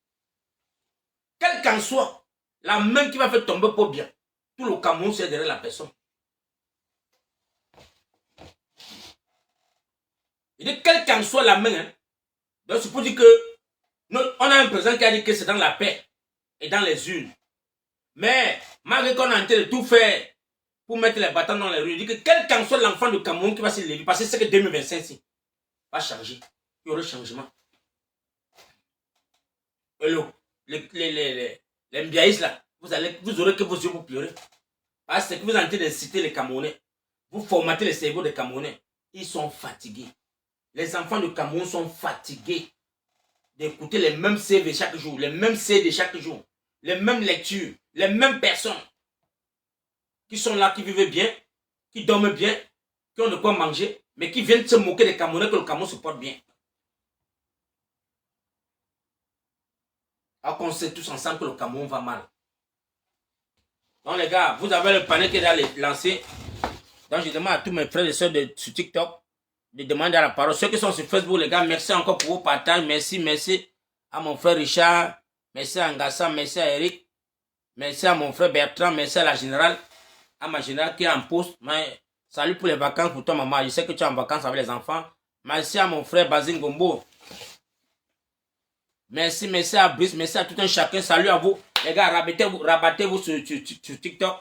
Quelle qu'en soit la main qui va faire tomber pour bien, tout le Cameroun c'est derrière la personne. Il dit quelle qu'en soit la main, hein. Donc c'est pour dire que on a un président qui a dit que c'est dans la paix et dans les urnes. Mais malgré qu'on a en train de tout faire pour mettre les bâtons dans les rues, il dit que quel qu'en soit l'enfant du Cameroun qui va se lever, parce que c'est que 2025 ici va changer. Il y aura changement. Et les Mbiaïs là, vous aurez que vos yeux vous pleurer. Parce que vous êtes en train d'inciter les Camerounais. Vous formatez les cerveaux des Camerounais. Ils sont fatigués. Les enfants du Cameroun sont fatigués d'écouter les mêmes CV chaque jour, les mêmes CD chaque jour, les mêmes lectures, les mêmes personnes qui sont là, qui vivent bien, qui dorment bien, qui ont de quoi manger, mais qui viennent se moquer des Camerounais que le Cameroun se porte bien. Alors qu'on sait tous ensemble que le Cameroun va mal. Donc les gars, vous avez le panier qui est là lancé. Donc je demande à tous mes frères et soeurs sur TikTok de demander à la parole. Ceux qui sont sur Facebook, les gars, merci encore pour vos partages. Merci à mon frère Richard. Merci à Ngassa, merci à Eric. Merci à mon frère Bertrand, merci à la générale. À ma générale qui est en poste. Salut pour les vacances pour toi maman. Je sais que tu es en vacances avec les enfants. Merci à mon frère Bazin Gombo. Merci à Brice, merci à tout un chacun. Salut à vous. Les gars, rabattez-vous sur TikTok.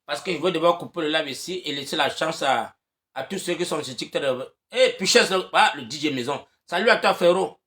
Parce que je vais devoir couper le live ici et laisser la chance à tous ceux qui sont sur TikTok. Eh, Pichesse, le DJ Maison. Salut à toi, frérot.